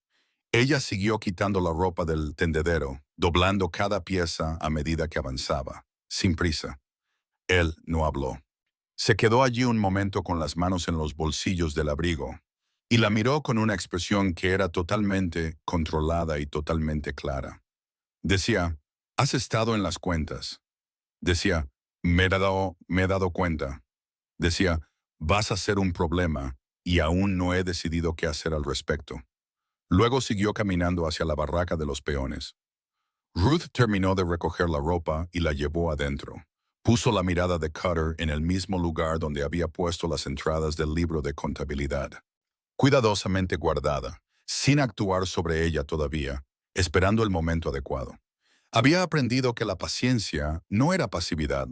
Ella siguió quitando la ropa del tendedero, doblando cada pieza a medida que avanzaba, sin prisa. Él no habló. Se quedó allí un momento con las manos en los bolsillos del abrigo y la miró con una expresión que era totalmente controlada y totalmente clara. Decía, «Has estado en las cuentas». Decía, «Me he dado cuenta». Decía, «Vas a ser un problema y aún no he decidido qué hacer al respecto». Luego siguió caminando hacia la barraca de los peones. Ruth terminó de recoger la ropa y la llevó adentro. Puso la mirada de Cutter en el mismo lugar donde había puesto las entradas del libro de contabilidad, cuidadosamente guardada, sin actuar sobre ella todavía, esperando el momento adecuado. Había aprendido que la paciencia no era pasividad.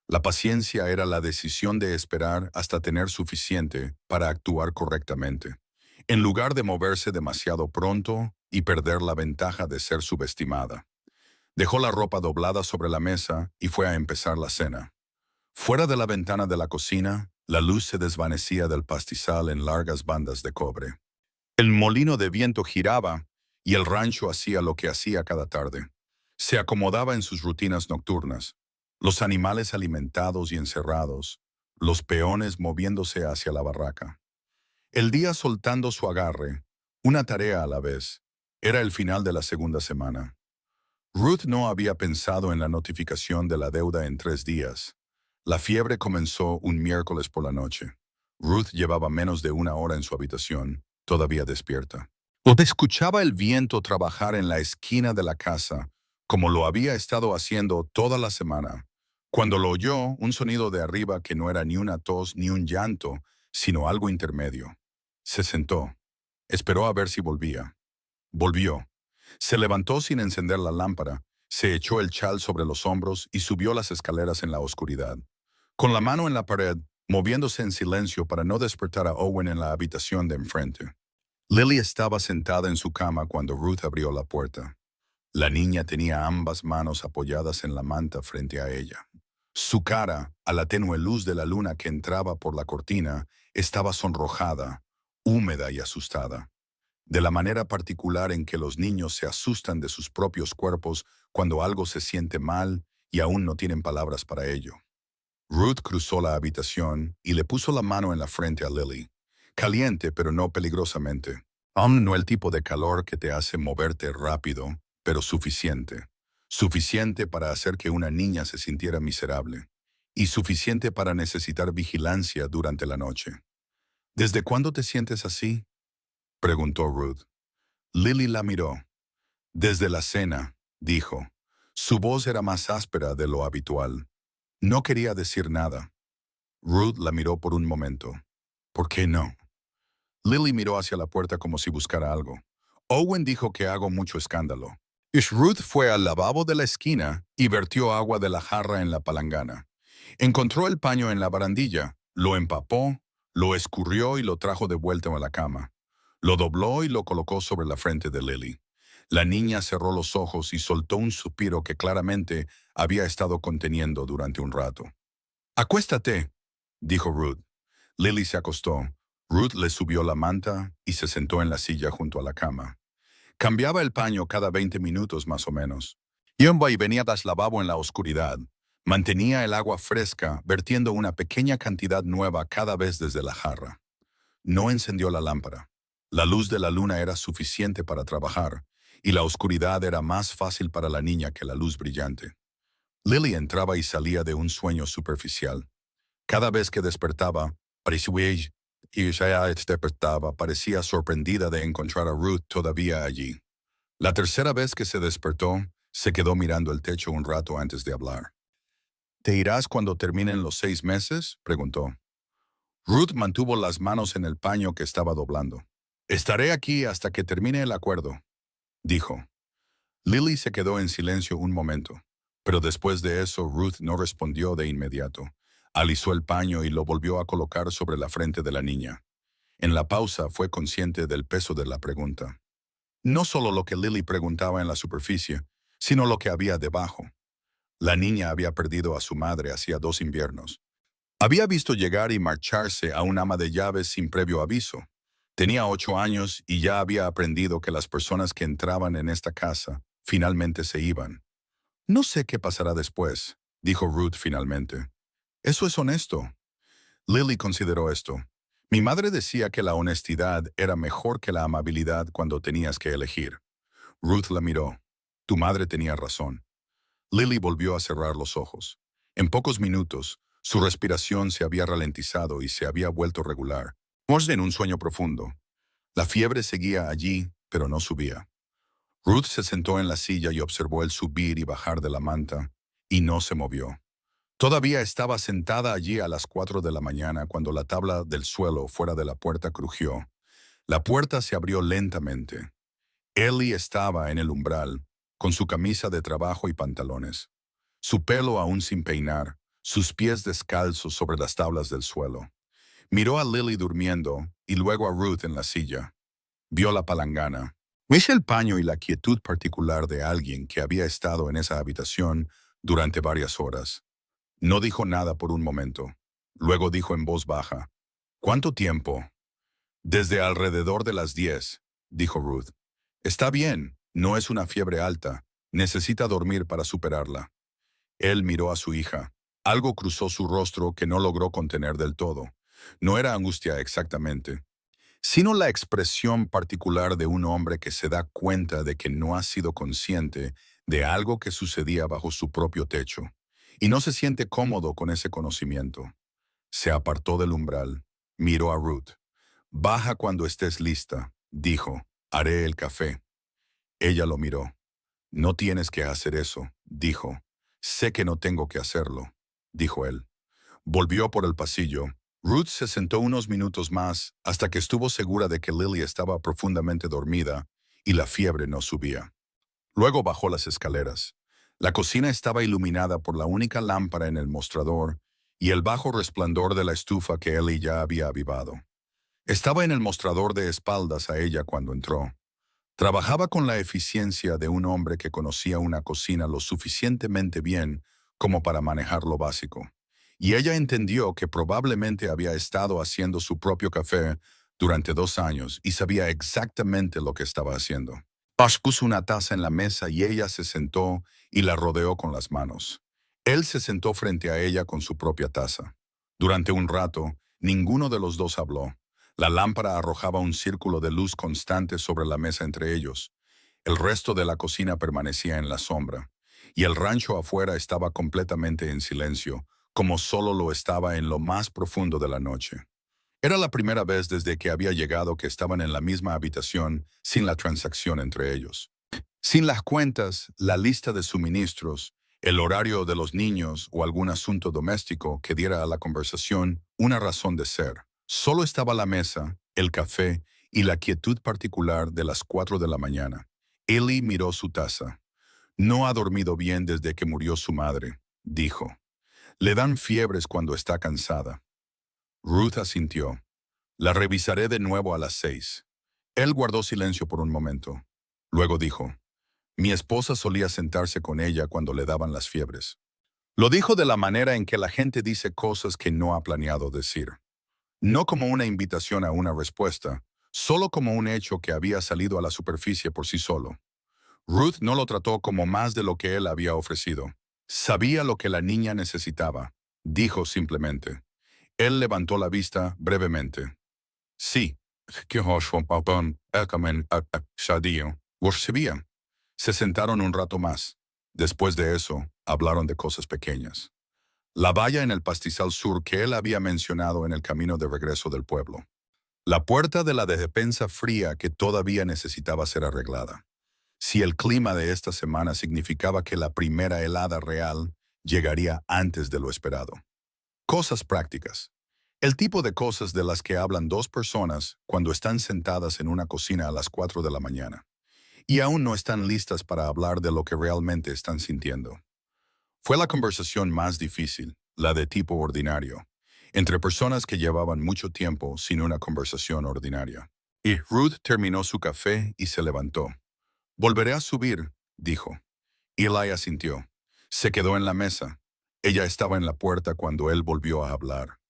La paciencia era la decisión de esperar hasta tener suficiente para actuar correctamente, en lugar de moverse demasiado pronto y perder la ventaja de ser subestimada. Dejó la ropa doblada sobre la mesa y fue a empezar la cena. Fuera de la ventana de la cocina, la luz se desvanecía del pastizal en largas bandas de cobre. El molino de viento giraba y el rancho hacía lo que hacía cada tarde. Se acomodaba en sus rutinas nocturnas, los animales alimentados y encerrados, los peones moviéndose hacia la barraca. El día soltando su agarre, una tarea a la vez, era el final de la segunda semana. Ruth no había pensado en la notificación de la deuda en 3 días. La fiebre comenzó un miércoles por la noche. Ruth llevaba menos de 1 hora en su habitación, todavía despierta. Escuchaba el viento trabajar en la esquina de la casa, como lo había estado haciendo toda la semana, cuando lo oyó un sonido de arriba que no era ni una tos ni un llanto, sino algo intermedio. Se sentó. Esperó a ver si volvía. Volvió. Se levantó sin encender la lámpara, se echó el chal sobre los hombros y subió las escaleras en la oscuridad. Con la mano en la pared, moviéndose en silencio para no despertar a Owen en la habitación de enfrente. Lily estaba sentada en su cama cuando Ruth abrió la puerta. La niña tenía ambas manos apoyadas en la manta frente a ella. Su cara, a la tenue luz de la luna que entraba por la cortina, estaba sonrojada, húmeda y asustada, de la manera particular en que los niños se asustan de sus propios cuerpos cuando algo se siente mal y aún no tienen palabras para ello. Ruth cruzó la habitación y le puso la mano en la frente a Lily, caliente pero no peligrosamente. Aún no el tipo de calor que te hace moverte rápido, pero suficiente. Suficiente para hacer que una niña se sintiera miserable, y suficiente para necesitar vigilancia durante la noche. ¿Desde cuándo te sientes así?, preguntó Ruth. Lily la miró. Desde la cena, dijo. Su voz era más áspera de lo habitual. No quería decir nada. Ruth la miró por un momento. ¿Por qué no? Lily miró hacia la puerta como si buscara algo. Owen dijo que hago mucho escándalo. Ruth fue al lavabo de la esquina y vertió agua de la jarra en la palangana. Encontró el paño en la barandilla, lo empapó, lo escurrió y lo trajo de vuelta a la cama. Lo dobló y lo colocó sobre la frente de Lily. La niña cerró los ojos y soltó un suspiro que claramente había estado conteniendo durante un rato. «Acuéstate», dijo Ruth. Lily se acostó. Ruth le subió la manta y se sentó en la silla junto a la cama. Cambiaba el paño cada 20 minutos más o menos. Iba y venía del lavabo en la oscuridad. Mantenía el agua fresca, vertiendo una pequeña cantidad nueva cada vez desde la jarra. No encendió la lámpara. La luz de la luna era suficiente para trabajar, y la oscuridad era más fácil para la niña que la luz brillante. Lily entraba y salía de un sueño superficial. Cada vez que despertaba, parecía sorprendida de encontrar a Ruth todavía allí. La tercera vez que se despertó, se quedó mirando el techo un rato antes de hablar. «¿Te irás cuando terminen los 6 meses?», preguntó. Ruth mantuvo las manos en el paño que estaba doblando. «Estaré aquí hasta que termine el acuerdo», dijo. Lily se quedó en silencio un momento. Pero después de eso, Ruth no respondió de inmediato. Alisó el paño y lo volvió a colocar sobre la frente de la niña. En la pausa fue consciente del peso de la pregunta. No solo lo que Lily preguntaba en la superficie, sino lo que había debajo. La niña había perdido a su madre hacía 2 inviernos. Había visto llegar y marcharse a un ama de llaves sin previo aviso. Tenía 8 años y ya había aprendido que las personas que entraban en esta casa finalmente se iban. No sé qué pasará después, dijo Ruth finalmente. Eso es honesto. Lily consideró esto. Mi madre decía que la honestidad era mejor que la amabilidad cuando tenías que elegir. Ruth la miró. Tu madre tenía razón. Lily volvió a cerrar los ojos. En pocos minutos, su respiración se había ralentizado y se había vuelto regular. Como en un sueño profundo. La fiebre seguía allí, pero no subía. Ruth se sentó en la silla y observó el subir y bajar de la manta, y no se movió. Todavía estaba sentada allí a las 4 de la mañana cuando la tabla del suelo fuera de la puerta crujió. La puerta se abrió lentamente. Ellie estaba en el umbral, con su camisa de trabajo y pantalones. Su pelo aún sin peinar, sus pies descalzos sobre las tablas del suelo. Miró a Lily durmiendo y luego a Ruth en la silla. Vio la palangana. Es el paño y la quietud particular de alguien que había estado en esa habitación durante varias horas. No dijo nada por un momento. Luego dijo en voz baja, ¿cuánto tiempo? Desde alrededor de las 10, dijo Ruth. Está bien, no es una fiebre alta. Necesita dormir para superarla. Él miró a su hija. Algo cruzó su rostro que no logró contener del todo. No era angustia exactamente, sino la expresión particular de un hombre que se da cuenta de que no ha sido consciente de algo que sucedía bajo su propio techo, y no se siente cómodo con ese conocimiento. Se apartó del umbral, miró a Ruth. Baja cuando estés lista, dijo, haré el café. Ella lo miró. No tienes que hacer eso, dijo. Sé que no tengo que hacerlo, dijo él. Volvió por el pasillo. Ruth se sentó unos minutos más hasta que estuvo segura de que Lily estaba profundamente dormida y la fiebre no subía. Luego bajó las escaleras. La cocina estaba iluminada por la única lámpara en el mostrador y el bajo resplandor de la estufa que Ellie ya había avivado. Estaba en el mostrador de espaldas a ella cuando entró. Trabajaba con la eficiencia de un hombre que conocía una cocina lo suficientemente bien como para manejar lo básico. Y ella entendió que probablemente había estado haciendo su propio café durante 2 años y sabía exactamente lo que estaba haciendo. Pash puso una taza en la mesa y ella se sentó y la rodeó con las manos. Él se sentó frente a ella con su propia taza. Durante un rato, ninguno de los dos habló. La lámpara arrojaba un círculo de luz constante sobre la mesa entre ellos. El resto de la cocina permanecía en la sombra, y el rancho afuera estaba completamente en silencio, como solo lo estaba en lo más profundo de la noche. Era la primera vez desde que había llegado que estaban en la misma habitación sin la transacción entre ellos. Sin las cuentas, la lista de suministros, el horario de los niños o algún asunto doméstico que diera a la conversación una razón de ser. Solo estaba la mesa, el café y la quietud particular de las 4 de la mañana. Ellie miró su taza. No ha dormido bien desde que murió su madre, dijo. Le dan fiebres cuando está cansada. Ruth asintió. La revisaré de nuevo a las 6. Él guardó silencio por un momento. Luego dijo, mi esposa solía sentarse con ella cuando le daban las fiebres. Lo dijo de la manera en que la gente dice cosas que no ha planeado decir. No como una invitación a una respuesta, solo como un hecho que había salido a la superficie por sí solo. Ruth no lo trató como más de lo que él había ofrecido. Sabía lo que la niña necesitaba. Dijo simplemente. Él levantó la vista brevemente. Sí, que sabía. Se sentaron un rato más. Después de eso, hablaron de cosas pequeñas. La valla en el pastizal sur que él había mencionado en el camino de regreso del pueblo. La puerta de la despensa fría que todavía necesitaba ser arreglada. Si el clima de esta semana significaba que la primera helada real llegaría antes de lo esperado. Cosas prácticas. El tipo de cosas de las que hablan 2 personas cuando están sentadas en una cocina a las 4 de la mañana y aún no están listas para hablar de lo que realmente están sintiendo. Fue la conversación más difícil, la de tipo ordinario, entre personas que llevaban mucho tiempo sin una conversación ordinaria. Y Ruth terminó su café y se levantó. «Volveré a subir», dijo. Eli asintió. Se quedó en la mesa. Ella estaba en la puerta cuando él volvió a hablar.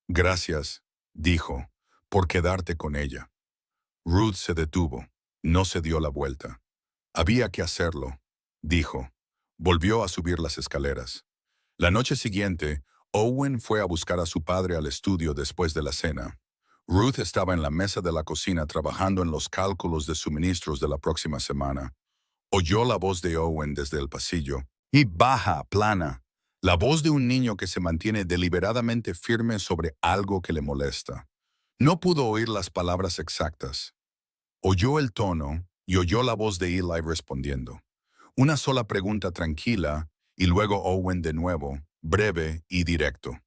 «Gracias», dijo, «por quedarte con ella». Ruth se detuvo. No se dio la vuelta. «Había que hacerlo», dijo. Volvió a subir las escaleras. La noche siguiente, Owen fue a buscar a su padre al estudio después de la cena. Ruth estaba en la mesa de la cocina trabajando en los cálculos de suministros de la próxima semana. Oyó la voz de Owen desde el pasillo, y baja, plana, la voz de un niño que se mantiene deliberadamente firme sobre algo que le molesta. No pudo oír las palabras exactas. Oyó el tono y oyó la voz de Eli respondiendo. Una sola pregunta tranquila y luego Owen de nuevo, breve y directo.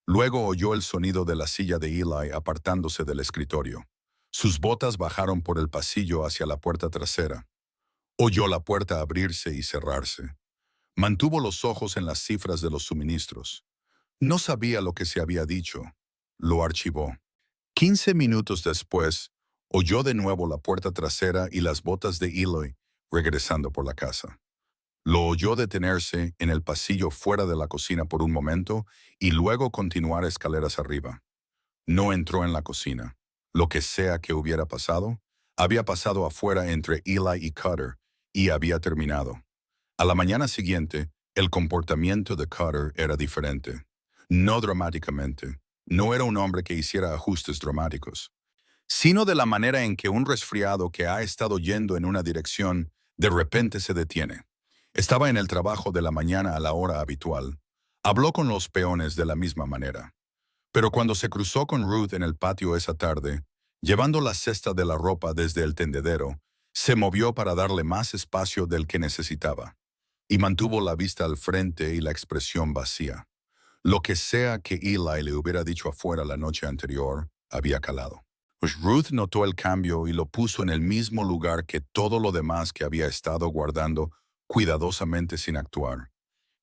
Luego oyó el sonido de la silla de Eli apartándose del escritorio. Sus botas bajaron por el pasillo hacia la puerta trasera. Oyó la puerta abrirse y cerrarse. Mantuvo los ojos en las cifras de los suministros. No sabía lo que se había dicho. Lo archivó. 15 minutos después, oyó de nuevo la puerta trasera y las botas de Eli regresando por la casa. Lo oyó detenerse en el pasillo fuera de la cocina por un momento y luego continuar escaleras arriba. No entró en la cocina. Lo que sea que hubiera pasado, había pasado afuera entre Eli y Cutter y había terminado. A la mañana siguiente, el comportamiento de Cutter era diferente. No dramáticamente. No era un hombre que hiciera ajustes dramáticos, sino de la manera en que un resfriado que ha estado yendo en una dirección de repente se detiene. Estaba en el trabajo de la mañana a la hora habitual. Habló con los peones de la misma manera. Pero cuando se cruzó con Ruth en el patio esa tarde, llevando la cesta de la ropa desde el tendedero, se movió para darle más espacio del que necesitaba, y mantuvo la vista al frente y la expresión vacía. Lo que sea que Eli le hubiera dicho afuera la noche anterior, había calado. Pues Ruth notó el cambio y lo puso en el mismo lugar que todo lo demás que había estado guardando cuidadosamente sin actuar,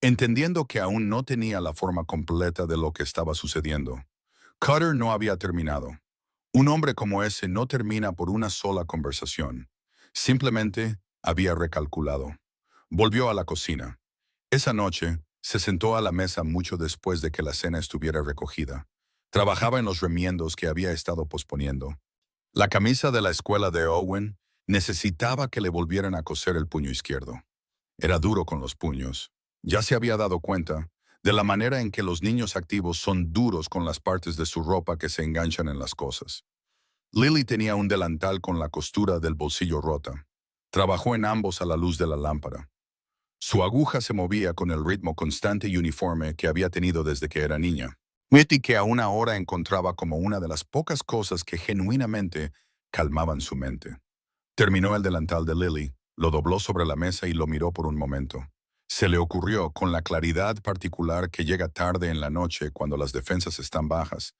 entendiendo que aún no tenía la forma completa de lo que estaba sucediendo. Cutter no había terminado. Un hombre como ese no termina por una sola conversación. Simplemente había recalculado. Volvió a la cocina. Esa noche, se sentó a la mesa mucho después de que la cena estuviera recogida. Trabajaba en los remiendos que había estado posponiendo. La camisa de la escuela de Owen necesitaba que le volvieran a coser el puño izquierdo. Era duro con los puños. Ya se había dado cuenta de la manera en que los niños activos son duros con las partes de su ropa que se enganchan en las cosas. Lily tenía un delantal con la costura del bolsillo rota. Trabajó en ambos a la luz de la lámpara. Su aguja se movía con el ritmo constante y uniforme que había tenido desde que era niña, y que aún ahora encontraba como una de las pocas cosas que genuinamente calmaban su mente. Terminó el delantal de Lily, lo dobló sobre la mesa y lo miró por un momento. Se le ocurrió, con la claridad particular que llega tarde en la noche cuando las defensas están bajas,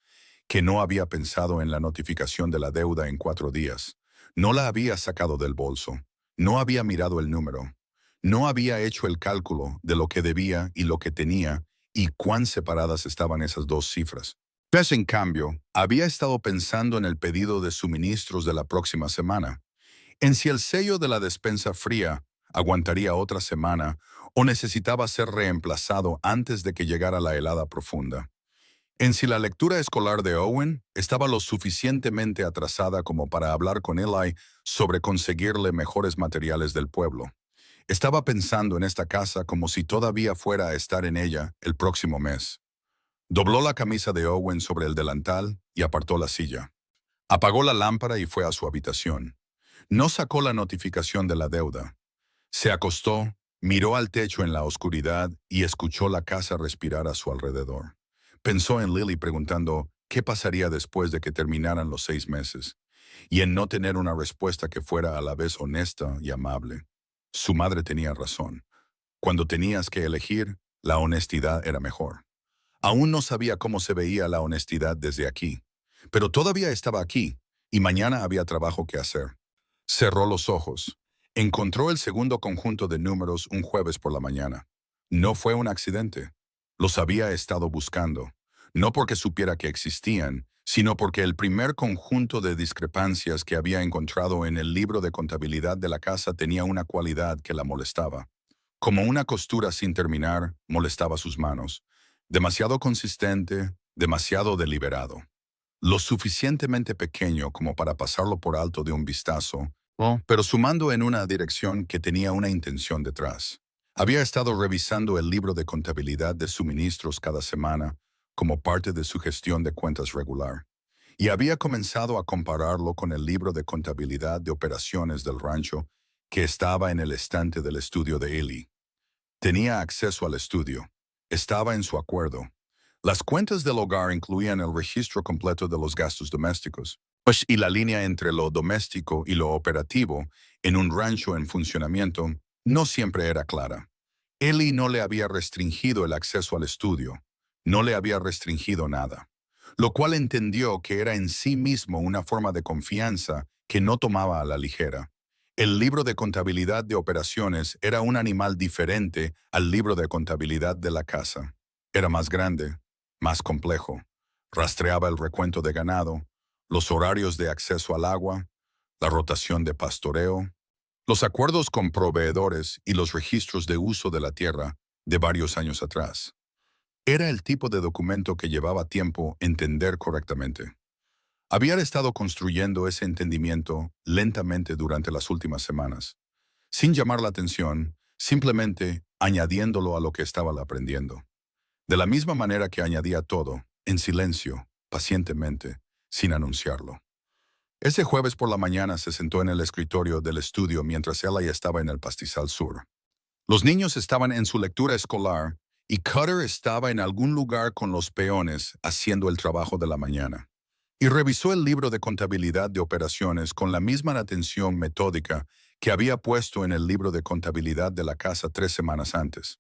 que no había pensado en la notificación de la deuda en 4 días. No la había sacado del bolso. No había mirado el número. No había hecho el cálculo de lo que debía y lo que tenía y cuán separadas estaban esas dos cifras. Pues, en cambio, había estado pensando en el pedido de suministros de la próxima semana, en si el sello de la despensa fría aguantaría otra semana o necesitaba ser reemplazado antes de que llegara la helada profunda, en si la lectura escolar de Owen estaba lo suficientemente atrasada como para hablar con Eli sobre conseguirle mejores materiales del pueblo. Estaba pensando en esta casa como si todavía fuera a estar en ella el próximo mes. Dobló la camisa de Owen sobre el delantal y apartó la silla. Apagó la lámpara y fue a su habitación. No sacó la notificación de la deuda. Se acostó, miró al techo en la oscuridad y escuchó la casa respirar a su alrededor. Pensó en Lily preguntando qué pasaría después de que terminaran los 6 meses, y en no tener una respuesta que fuera a la vez honesta y amable. Su madre tenía razón. Cuando tenías que elegir, la honestidad era mejor. Aún no sabía cómo se veía la honestidad desde aquí, pero todavía estaba aquí, y mañana había trabajo que hacer. Cerró los ojos. Encontró el segundo conjunto de números un jueves por la mañana. No fue un accidente. Los había estado buscando, no porque supiera que existían, sino porque el primer conjunto de discrepancias que había encontrado en el libro de contabilidad de la casa tenía una cualidad que la molestaba. Como una costura sin terminar, molestaba sus manos. Demasiado consistente, demasiado deliberado. Lo suficientemente pequeño como para pasarlo por alto de un vistazo, pero sumando en una dirección que tenía una intención detrás. Había estado revisando el libro de contabilidad de suministros cada semana como parte de su gestión de cuentas regular, y había comenzado a compararlo con el libro de contabilidad de operaciones del rancho que estaba en el estante del estudio de Eli. Tenía acceso al estudio. Estaba en su acuerdo. Las cuentas del hogar incluían el registro completo de los gastos domésticos, y la línea entre lo doméstico y lo operativo en un rancho en funcionamiento no siempre era clara. Eli no le había restringido el acceso al estudio, no le había restringido nada, lo cual entendió que era en sí mismo una forma de confianza que no tomaba a la ligera. El libro de contabilidad de operaciones era un animal diferente al libro de contabilidad de la casa. Era más grande, más complejo. Rastreaba el recuento de ganado, los horarios de acceso al agua, la rotación de pastoreo, los acuerdos con proveedores y los registros de uso de la tierra de varios años atrás. Era el tipo de documento que llevaba tiempo entender correctamente. Había estado construyendo ese entendimiento lentamente durante las últimas semanas, sin llamar la atención, simplemente añadiéndolo a lo que estaba aprendiendo. De la misma manera que añadía todo, en silencio, pacientemente, sin anunciarlo. Ese jueves por la mañana se sentó en el escritorio del estudio mientras ella estaba en el pastizal sur. Los niños estaban en su lectura escolar y Cutter estaba en algún lugar con los peones haciendo el trabajo de la mañana. Y revisó el libro de contabilidad de operaciones con la misma atención metódica que había puesto en el libro de contabilidad de la casa 3 semanas antes.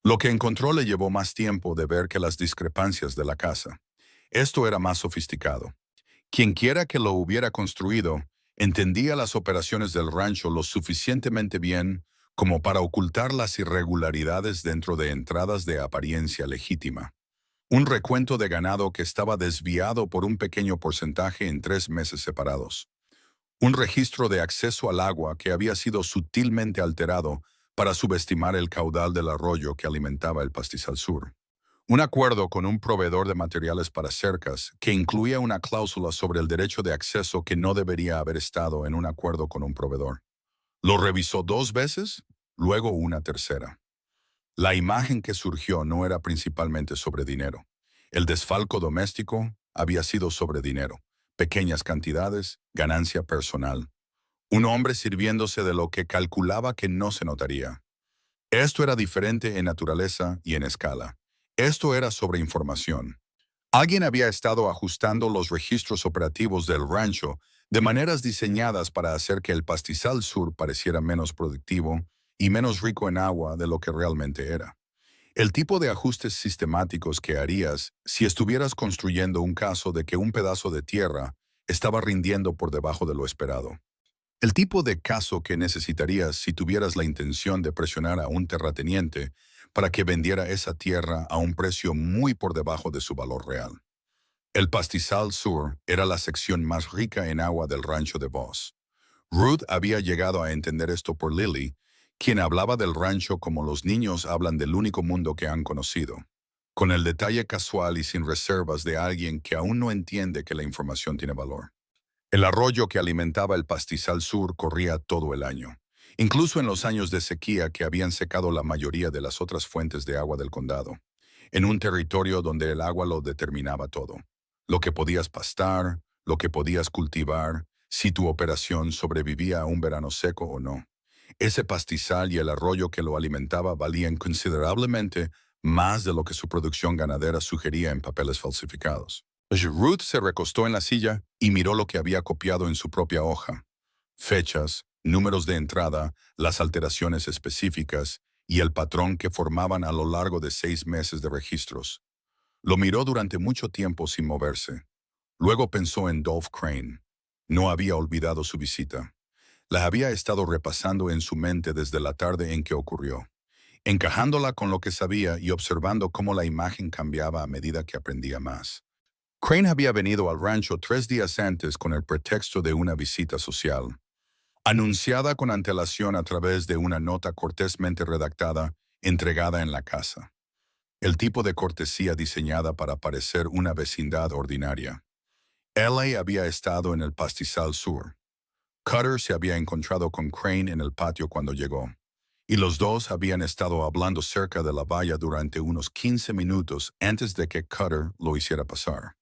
Lo que encontró le llevó más tiempo de ver que las discrepancias de la casa. Esto era más sofisticado. Quienquiera que lo hubiera construido entendía las operaciones del rancho lo suficientemente bien como para ocultar las irregularidades dentro de entradas de apariencia legítima. Un recuento de ganado que estaba desviado por un pequeño porcentaje en 3 meses separados. Un registro de acceso al agua que había sido sutilmente alterado para subestimar el caudal del arroyo que alimentaba el pastizal sur. Un acuerdo con un proveedor de materiales para cercas que incluía una cláusula sobre el derecho de acceso que no debería haber estado en un acuerdo con un proveedor. Lo revisó 2 veces, luego una tercera. La imagen que surgió no era principalmente sobre dinero. El desfalco doméstico había sido sobre dinero, pequeñas cantidades, ganancia personal. Un hombre sirviéndose de lo que calculaba que no se notaría. Esto era diferente en naturaleza y en escala. Esto era sobre información. Alguien había estado ajustando los registros operativos del rancho de maneras diseñadas para hacer que el pastizal sur pareciera menos productivo y menos rico en agua de lo que realmente era. El tipo de ajustes sistemáticos que harías si estuvieras construyendo un caso de que un pedazo de tierra estaba rindiendo por debajo de lo esperado. El tipo de caso que necesitarías si tuvieras la intención de presionar a un terrateniente para que vendiera esa tierra a un precio muy por debajo de su valor real. El pastizal sur era la sección más rica en agua del rancho de Boss. Ruth había llegado a entender esto por Lily, quien hablaba del rancho como los niños hablan del único mundo que han conocido, con el detalle casual y sin reservas de alguien que aún no entiende que la información tiene valor. El arroyo que alimentaba el pastizal sur corría todo el año, incluso en los años de sequía que habían secado la mayoría de las otras fuentes de agua del condado, en un territorio donde el agua lo determinaba todo. Lo que podías pastar, lo que podías cultivar, si tu operación sobrevivía a un verano seco o no. Ese pastizal y el arroyo que lo alimentaba valían considerablemente más de lo que su producción ganadera sugería en papeles falsificados. Ruth se recostó en la silla y miró lo que había copiado en su propia hoja. Fechas, números de entrada, las alteraciones específicas y el patrón que formaban a lo largo de 6 meses de registros. Lo miró durante mucho tiempo sin moverse. Luego pensó en Dolph Crane. No había olvidado su visita. La había estado repasando en su mente desde la tarde en que ocurrió. encajándola con lo que sabía y observando cómo la imagen cambiaba a medida que aprendía más. Crane había venido al rancho 3 días antes con el pretexto de una visita social, anunciada con antelación a través de una nota cortésmente redactada entregada en la casa. El tipo de cortesía diseñada para parecer una vecindad ordinaria. Ellie había estado en el pastizal sur. Cutter se había encontrado con Crane en el patio cuando llegó, y los dos habían estado hablando cerca de la valla durante unos 15 minutos antes de que Cutter lo hiciera pasar.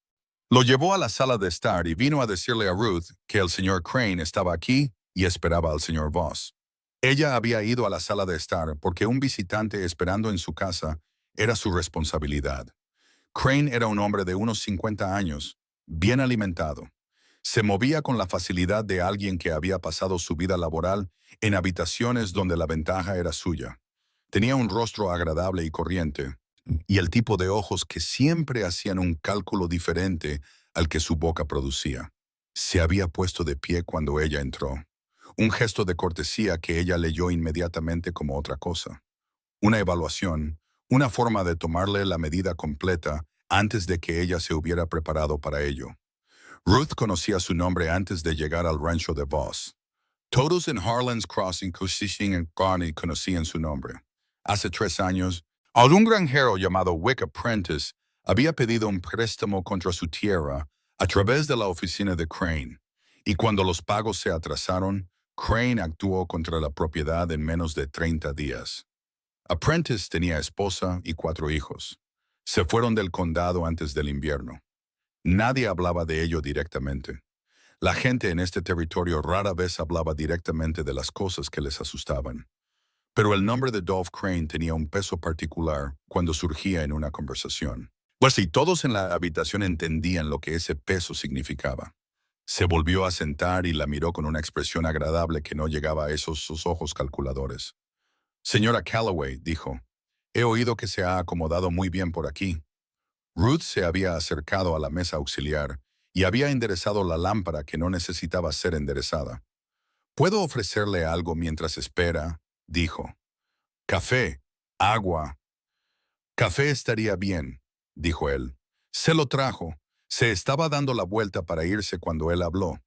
Lo llevó a la sala de estar y vino a decirle a Ruth que el señor Crane estaba aquí y esperaba al señor Voss. Ella había ido a la sala de estar porque un visitante esperando en su casa era su responsabilidad. Crane era un hombre de unos 50 años, bien alimentado. Se movía con la facilidad de alguien que había pasado su vida laboral en habitaciones donde la ventaja era suya. Tenía un rostro agradable y corriente, y el tipo de ojos que siempre hacían un cálculo diferente al que su boca producía. Se había puesto de pie cuando ella entró, un gesto de cortesía que ella leyó inmediatamente como otra cosa. Una evaluación, una forma de tomarle la medida completa antes de que ella se hubiera preparado para ello. Ruth conocía su nombre antes de llegar al rancho de Voss. Todos en Harlan's Crossing, Cushing y Kearney conocían su nombre. Hace 3 años, algún granjero llamado Wick Apprentice había pedido un préstamo contra su tierra a través de la oficina de Crane, y cuando los pagos se atrasaron, Crane actuó contra la propiedad en menos de 30 días. Apprentice tenía esposa y 4 hijos. Se fueron del condado antes del invierno. Nadie hablaba de ello directamente. La gente en este territorio rara vez hablaba directamente de las cosas que les asustaban. Pero el nombre de Dolph Crane tenía un peso particular cuando surgía en una conversación. Pues si todos en la habitación entendían lo que ese peso significaba. Se volvió a sentar y la miró con una expresión agradable que no llegaba a sus ojos calculadores. Señora Calloway, dijo, he oído que se ha acomodado muy bien por aquí. Ruth se había acercado a la mesa auxiliar y había enderezado la lámpara que no necesitaba ser enderezada. ¿Puedo ofrecerle algo mientras espera?, dijo. Café, agua. Café estaría bien, dijo él. Se lo trajo. Se estaba dando la vuelta para irse cuando él habló.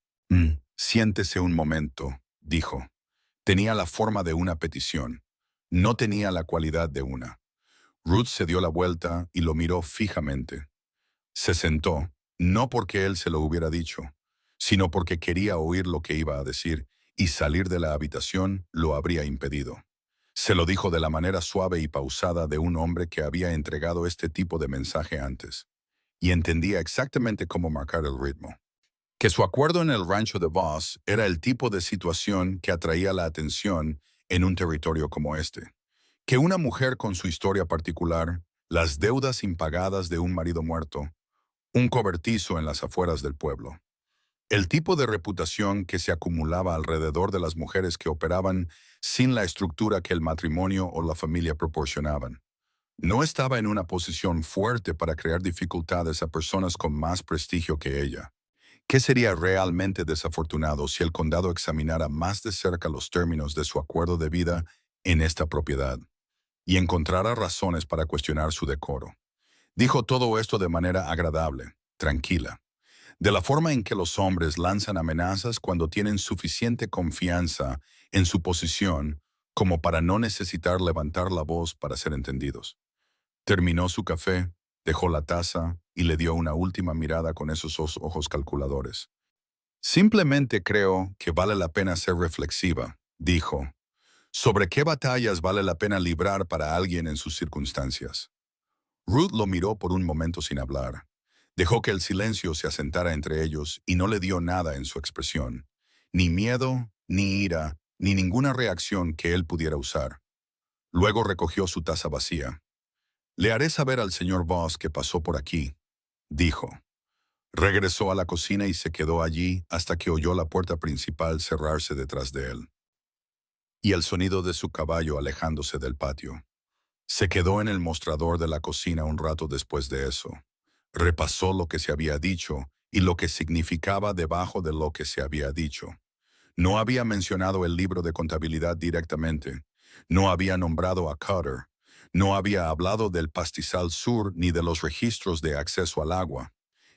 Siéntese un momento, dijo. Tenía la forma de una petición. No tenía la cualidad de una. Ruth se dio la vuelta y lo miró fijamente. Se sentó, no porque él se lo hubiera dicho, sino porque quería oír lo que iba a decir, y salir de la habitación lo habría impedido. Se lo dijo de la manera suave y pausada de un hombre que había entregado este tipo de mensaje antes, y entendía exactamente cómo marcar el ritmo. Que su acuerdo en el rancho de Voss era el tipo de situación que atraía la atención en un territorio como este. Que una mujer con su historia particular, las deudas impagadas de un marido muerto, un cobertizo en las afueras del pueblo. El tipo de reputación que se acumulaba alrededor de las mujeres que operaban sin la estructura que el matrimonio o la familia proporcionaban. No estaba en una posición fuerte para crear dificultades a personas con más prestigio que ella. ¿Qué sería realmente desafortunado si el condado examinara más de cerca los términos de su acuerdo de vida en esta propiedad y encontrara razones para cuestionar su decoro? Dijo todo esto de manera agradable, tranquila, de la forma en que los hombres lanzan amenazas cuando tienen suficiente confianza en su posición como para no necesitar levantar la voz para ser entendidos. Terminó su café, dejó la taza y le dio una última mirada con esos ojos calculadores. Simplemente creo que vale la pena ser reflexiva, dijo, sobre qué batallas vale la pena librar para alguien en sus circunstancias. Ruth lo miró por un momento sin hablar. Dejó que el silencio se asentara entre ellos y no le dio nada en su expresión. Ni miedo, ni ira, ni ninguna reacción que él pudiera usar. Luego recogió su taza vacía. Le haré saber al señor Voss que pasó por aquí, dijo. Regresó a la cocina y se quedó allí hasta que oyó la puerta principal cerrarse detrás de él. Y el sonido de su caballo alejándose del patio. Se quedó en el mostrador de la cocina un rato después de eso. Repasó lo que se había dicho y lo que significaba debajo de lo que se había dicho. No había mencionado el libro de contabilidad directamente, No había nombrado a Cutter. No había hablado del pastizal sur ni de los registros de acceso al agua,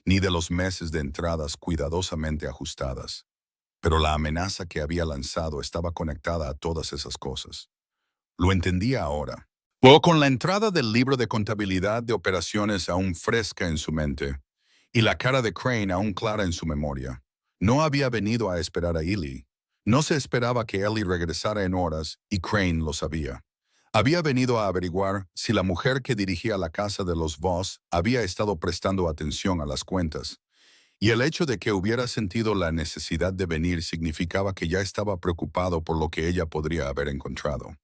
ni de los meses de entradas cuidadosamente ajustadas. Pero la amenaza que había lanzado estaba conectada a todas esas cosas. Lo entendía ahora. O con la entrada del libro de contabilidad de operaciones aún fresca en su mente, y la cara de Crane aún clara en su memoria. No había venido a esperar a Ely. No se esperaba que Ellie regresara en horas, y Crane lo sabía. Había venido a averiguar si la mujer que dirigía la casa de los Voss había estado prestando atención a las cuentas. Y el hecho de que hubiera sentido la necesidad de venir significaba que ya estaba preocupado por lo que ella podría haber encontrado.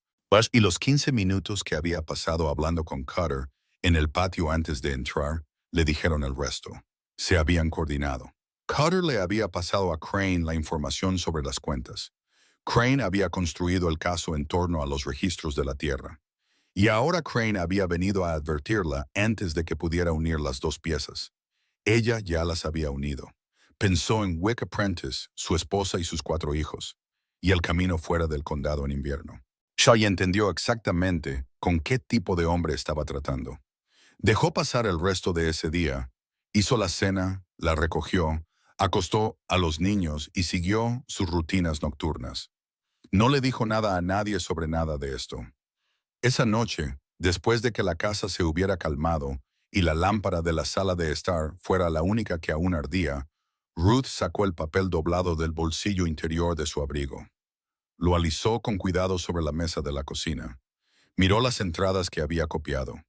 Y los 15 minutos que había pasado hablando con Cutter en el patio antes de entrar le dijeron el resto. Se habían coordinado. Cutter le había pasado a Crane la información sobre las cuentas. Crane había construido el caso en torno a los registros de la tierra. Y ahora Crane había venido a advertirla antes de que pudiera unir las dos piezas. Ella ya las había unido. Pensó en Wick Apprentice, su esposa y sus 4 hijos, y el camino fuera del condado en invierno. Shai entendió exactamente con qué tipo de hombre estaba tratando. Dejó pasar el resto de ese día, hizo la cena, la recogió, acostó a los niños y siguió sus rutinas nocturnas. No le dijo nada a nadie sobre nada de esto. Esa noche, después de que la casa se hubiera calmado y la lámpara de la sala de estar fuera la única que aún ardía, Ruth sacó el papel doblado del bolsillo interior de su abrigo. Lo alisó con cuidado sobre la mesa de la cocina. Miró las entradas que había copiado.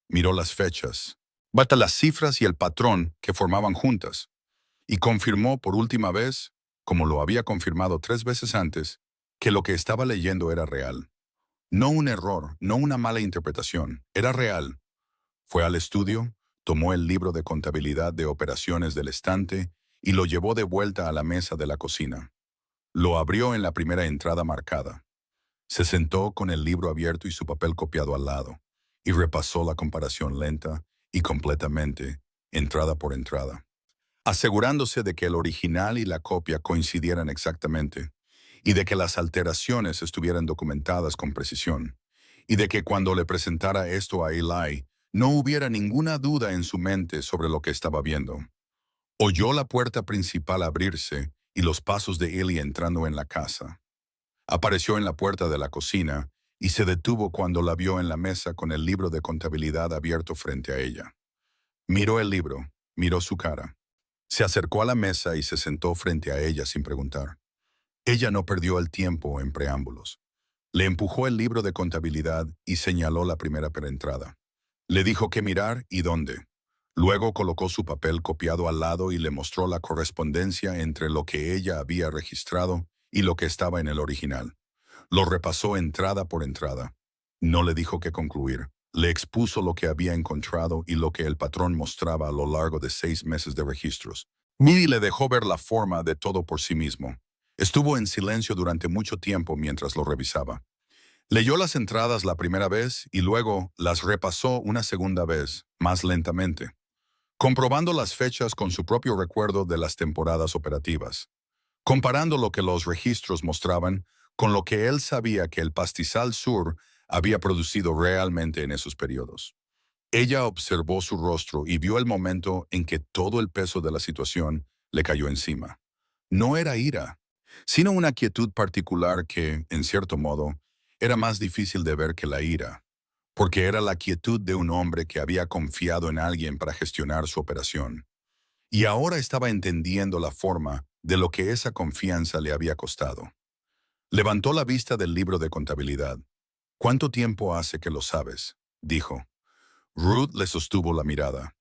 Miró las fechas, bata las cifras y el patrón que formaban juntas, y confirmó por última vez, como lo había confirmado 3 veces antes, que lo que estaba leyendo era real. No un error, no una mala interpretación, era real. Fue al estudio, tomó el libro de contabilidad de operaciones del estante y lo llevó de vuelta a la mesa de la cocina. Lo abrió en la primera entrada marcada. Se sentó con el libro abierto y su papel copiado al lado, y repasó la comparación lenta y completamente, entrada por entrada, asegurándose de que el original y la copia coincidieran exactamente, y de que las alteraciones estuvieran documentadas con precisión, y de que cuando le presentara esto a Eli, no hubiera ninguna duda en su mente sobre lo que estaba viendo. Oyó la puerta principal abrirse y los pasos de Eli entrando en la casa. Apareció en la puerta de la cocina y se detuvo cuando la vio en la mesa con el libro de contabilidad abierto frente a ella. Miró el libro, miró su cara. Se acercó a la mesa y se sentó frente a ella sin preguntar. Ella no perdió el tiempo en preámbulos. Le empujó el libro de contabilidad y señaló la primera entrada. Le dijo qué mirar y dónde. Luego colocó su papel copiado al lado y le mostró la correspondencia entre lo que ella había registrado y lo que estaba en el original. Lo repasó entrada por entrada. No le dijo qué concluir. Le expuso lo que había encontrado y lo que el patrón mostraba a lo largo de 6 meses de registros. Midi le dejó ver la forma de todo por sí mismo. Estuvo en silencio durante mucho tiempo mientras lo revisaba. Leyó las entradas la primera vez y luego las repasó una segunda vez, más lentamente, comprobando las fechas con su propio recuerdo de las temporadas operativas, comparando lo que los registros mostraban con lo que él sabía que el pastizal sur había producido realmente en esos periodos. Ella observó su rostro y vio el momento en que todo el peso de la situación le cayó encima. No era ira, sino una quietud particular que, en cierto modo, era más difícil de ver que la ira, porque era la quietud de un hombre que había confiado en alguien para gestionar su operación. Y ahora estaba entendiendo la forma de lo que esa confianza le había costado. Levantó la vista del libro de contabilidad. «¿Cuánto tiempo hace que lo sabes?», dijo. Ruth le sostuvo la mirada.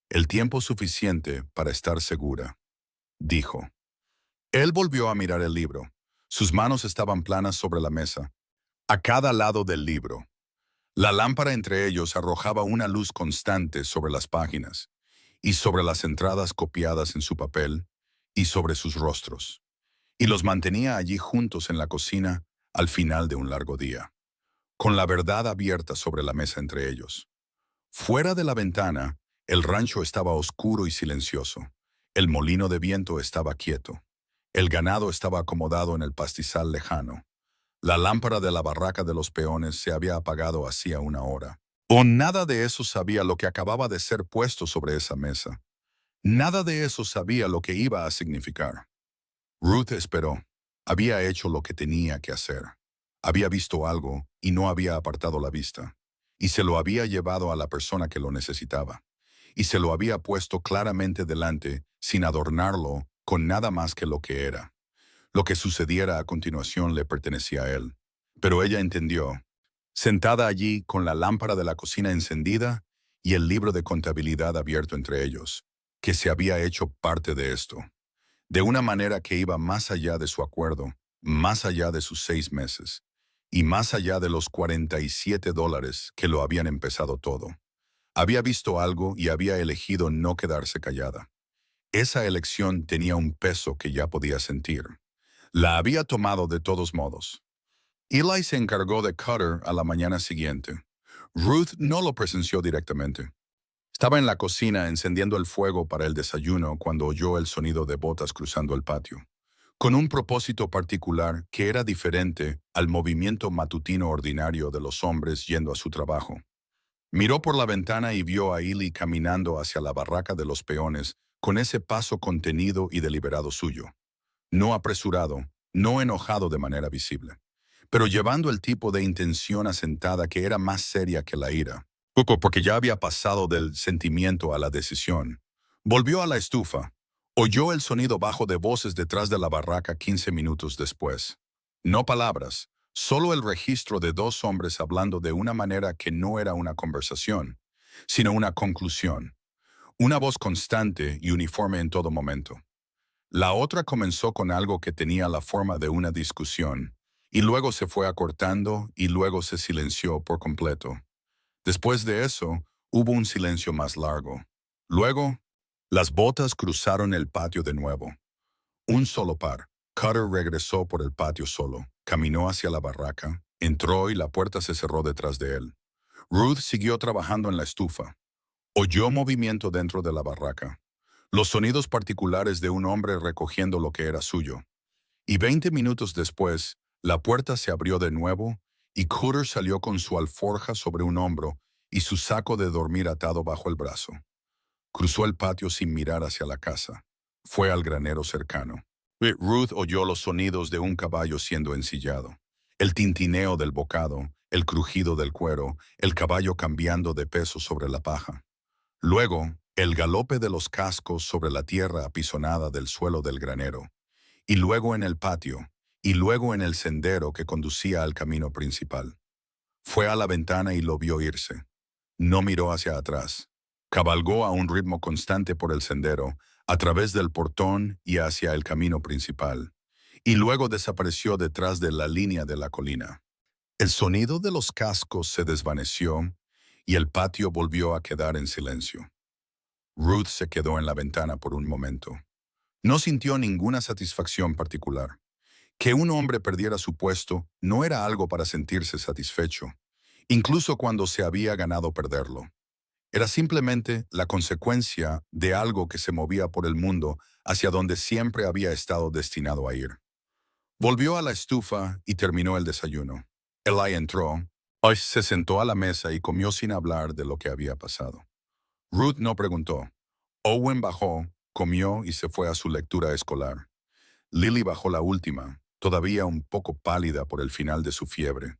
«El tiempo suficiente para estar segura», dijo. Él volvió a mirar el libro. Sus manos estaban planas sobre la mesa, a cada lado del libro. La lámpara entre ellos arrojaba una luz constante sobre las páginas, y sobre las entradas copiadas en su papel, y sobre sus rostros. Y los mantenía allí juntos en la cocina al final de un largo día, con la verdad abierta sobre la mesa entre ellos. Fuera de la ventana, el rancho estaba oscuro y silencioso. El molino de viento estaba quieto. El ganado estaba acomodado en el pastizal lejano. La lámpara de la barraca de los peones se había apagado hacía una hora. O nada de eso sabía lo que acababa de ser puesto sobre esa mesa. Nada de eso sabía lo que iba a significar. Ruth esperó. Había hecho lo que tenía que hacer. Había visto algo y no había apartado la vista. Y se lo había llevado a la persona que lo necesitaba. Y se lo había puesto claramente delante, sin adornarlo, con nada más que lo que era. Lo que sucediera a continuación le pertenecía a él. Pero ella entendió. Sentada allí con la lámpara de la cocina encendida y el libro de contabilidad abierto entre ellos, que se había hecho parte de esto, de una manera que iba más allá de su acuerdo, más allá de sus 6 meses, y más allá de los $47 que lo habían empezado todo. Había visto algo y había elegido no quedarse callada. Esa elección tenía un peso que ya podía sentir. La había tomado de todos modos. Eli se encargó de Cutter a la mañana siguiente. Ruth no lo presenció directamente. Estaba en la cocina encendiendo el fuego para el desayuno cuando oyó el sonido de botas cruzando el patio, con un propósito particular que era diferente al movimiento matutino ordinario de los hombres yendo a su trabajo. Miró por la ventana y vio a Eli caminando hacia la barraca de los peones con ese paso contenido y deliberado suyo. No apresurado, no enojado de manera visible, pero llevando el tipo de intención asentada que era más seria que la ira. Porque ya había pasado del sentimiento a la decisión. Volvió a la estufa. Oyó el sonido bajo de voces detrás de la barraca 15 minutos después. No palabras, solo el registro de dos hombres hablando de una manera que no era una conversación, sino una conclusión. Una voz constante y uniforme en todo momento. La otra comenzó con algo que tenía la forma de una discusión, y luego se fue acortando y luego se silenció por completo. Después de eso, hubo un silencio más largo. Luego, las botas cruzaron el patio de nuevo. Un solo par. Cutter regresó por el patio solo, caminó hacia la barraca, entró y la puerta se cerró detrás de él. Ruth siguió trabajando en la estufa. Oyó movimiento dentro de la barraca, los sonidos particulares de un hombre recogiendo lo que era suyo. Y 20 minutos después, la puerta se abrió de nuevo y Cutter salió con su alforja sobre un hombro y su saco de dormir atado bajo el brazo. Cruzó el patio sin mirar hacia la casa. Fue al granero cercano. Ruth oyó los sonidos de un caballo siendo ensillado, el tintineo del bocado, el crujido del cuero, el caballo cambiando de peso sobre la paja. Luego, el galope de los cascos sobre la tierra apisonada del suelo del granero. Y luego en el patio, y luego en el sendero que conducía al camino principal. Fue a la ventana y lo vio irse. No miró hacia atrás. Cabalgó a un ritmo constante por el sendero, a través del portón y hacia el camino principal. Y luego desapareció detrás de la línea de la colina. El sonido de los cascos se desvaneció y el patio volvió a quedar en silencio. Ruth se quedó en la ventana por un momento. No sintió ninguna satisfacción particular. Que un hombre perdiera su puesto no era algo para sentirse satisfecho, incluso cuando se había ganado perderlo. Era simplemente la consecuencia de algo que se movía por el mundo hacia donde siempre había estado destinado a ir. Volvió a la estufa y terminó el desayuno. Eli entró, se sentó a la mesa y comió sin hablar de lo que había pasado. Ruth no preguntó. Owen bajó, comió y se fue a su lectura escolar. Lily bajó la última, todavía un poco pálida por el final de su fiebre.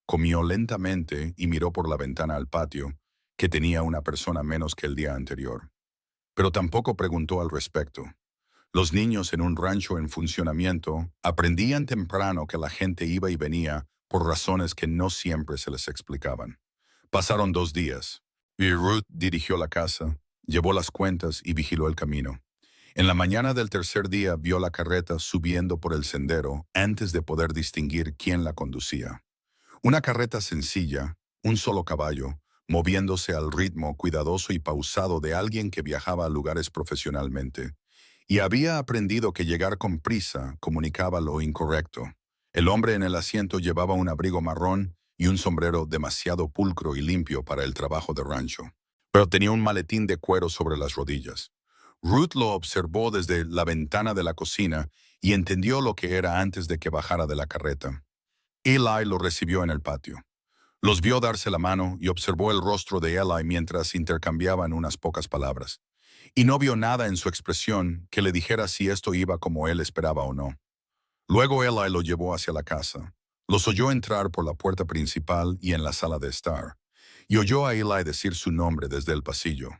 Comió lentamente y miró por la ventana al patio, que tenía una persona menos que el día anterior. Pero tampoco preguntó al respecto. Los niños en un rancho en funcionamiento aprendían temprano que la gente iba y venía por razones que no siempre se les explicaban. Pasaron 2 días, y Ruth dirigió la casa, llevó las cuentas y vigiló el camino. En la mañana del tercer día vio la carreta subiendo por el sendero antes de poder distinguir quién la conducía. Una carreta sencilla, un solo caballo, moviéndose al ritmo cuidadoso y pausado de alguien que viajaba a lugares profesionalmente. Y había aprendido que llegar con prisa comunicaba lo incorrecto. El hombre en el asiento llevaba un abrigo marrón y un sombrero demasiado pulcro y limpio para el trabajo de rancho, pero tenía un maletín de cuero sobre las rodillas. Ruth lo observó desde la ventana de la cocina y entendió lo que era antes de que bajara de la carreta. Eli lo recibió en el patio. Los vio darse la mano y observó el rostro de Eli mientras intercambiaban unas pocas palabras. Y no vio nada en su expresión que le dijera si esto iba como él esperaba o no. Luego Eli lo llevó hacia la casa. Los oyó entrar por la puerta principal y en la sala de estar. Y oyó a Eli decir su nombre desde el pasillo.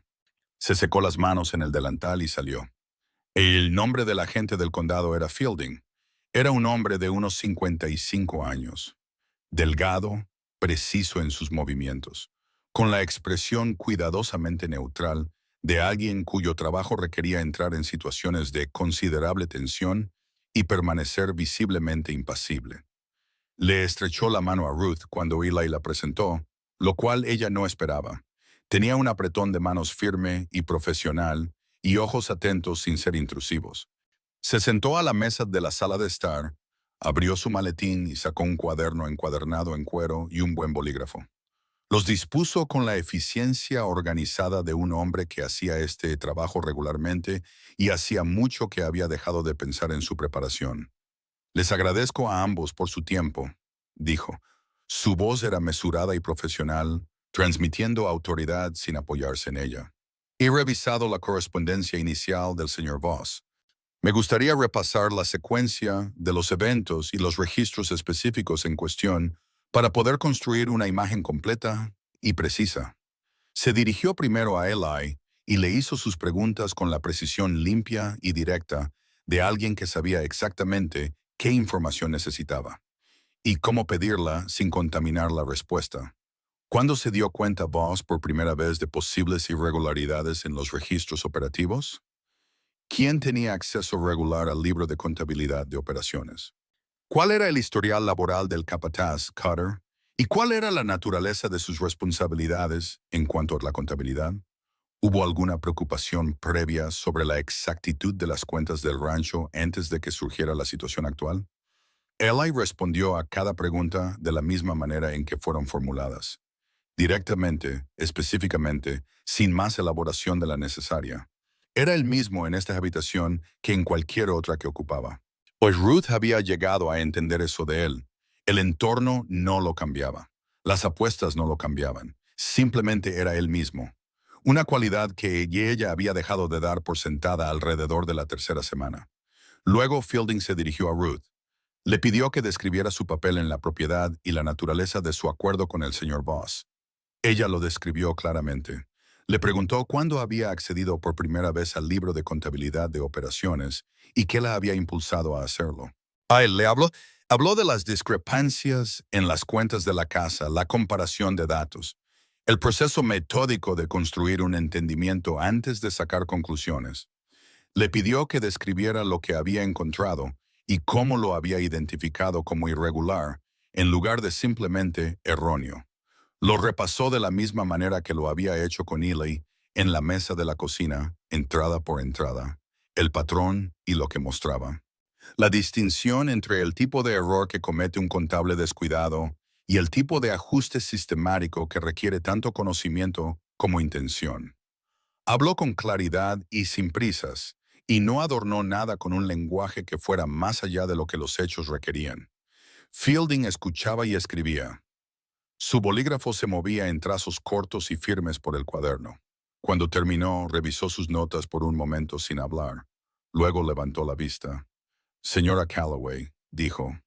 Se secó las manos en el delantal y salió. El nombre del agente del condado era Fielding. Era un hombre de unos 55 años. Delgado, preciso en sus movimientos, con la expresión cuidadosamente neutral de alguien cuyo trabajo requería entrar en situaciones de considerable tensión y permanecer visiblemente impasible. Le estrechó la mano a Ruth cuando Eli la presentó, lo cual ella no esperaba. Tenía un apretón de manos firme y profesional y ojos atentos sin ser intrusivos. Se sentó a la mesa de la sala de estar, abrió su maletín y sacó un cuaderno encuadernado en cuero y un buen bolígrafo. Los dispuso con la eficiencia organizada de un hombre que hacía este trabajo regularmente y hacía mucho que había dejado de pensar en su preparación. Les agradezco a ambos por su tiempo, dijo. Su voz era mesurada y profesional, transmitiendo autoridad sin apoyarse en ella. He revisado la correspondencia inicial del señor Voss. Me gustaría repasar la secuencia de los eventos y los registros específicos en cuestión para poder construir una imagen completa y precisa. Se dirigió primero a Eli y le hizo sus preguntas con la precisión limpia y directa de alguien que sabía exactamente qué información necesitaba y cómo pedirla sin contaminar la respuesta. ¿Cuándo se dio cuenta Voss por primera vez de posibles irregularidades en los registros operativos? ¿Quién tenía acceso regular al libro de contabilidad de operaciones? ¿Cuál era el historial laboral del capataz, Cutter? ¿Y cuál era la naturaleza de sus responsabilidades en cuanto a la contabilidad? ¿Hubo alguna preocupación previa sobre la exactitud de las cuentas del rancho antes de que surgiera la situación actual? Eli respondió a cada pregunta de la misma manera en que fueron formuladas, directamente, específicamente, sin más elaboración de la necesaria. Era el mismo en esta habitación que en cualquier otra que ocupaba. Pues Ruth había llegado a entender eso de él. El entorno no lo cambiaba. Las apuestas no lo cambiaban. Simplemente era él mismo. Una cualidad que ella había dejado de dar por sentada alrededor de la tercera semana. Luego Fielding se dirigió a Ruth. Le pidió que describiera su papel en la propiedad y la naturaleza de su acuerdo con el señor Voss. Ella lo describió claramente. Le preguntó cuándo había accedido por primera vez al libro de contabilidad de operaciones y qué la había impulsado a hacerlo. A él le habló de las discrepancias en las cuentas de la casa, la comparación de datos, el proceso metódico de construir un entendimiento antes de sacar conclusiones. Le pidió que describiera lo que había encontrado y cómo lo había identificado como irregular, en lugar de simplemente erróneo. Lo repasó de la misma manera que lo había hecho con Eli en la mesa de la cocina, entrada por entrada, el patrón y lo que mostraba. La distinción entre el tipo de error que comete un contable descuidado y el tipo de ajuste sistemático que requiere tanto conocimiento como intención. Habló con claridad y sin prisas, y no adornó nada con un lenguaje que fuera más allá de lo que los hechos requerían. Fielding escuchaba y escribía. Su bolígrafo se movía en trazos cortos y firmes por el cuaderno. Cuando terminó, revisó sus notas por un momento sin hablar. Luego levantó la vista. Señora Calloway, dijo,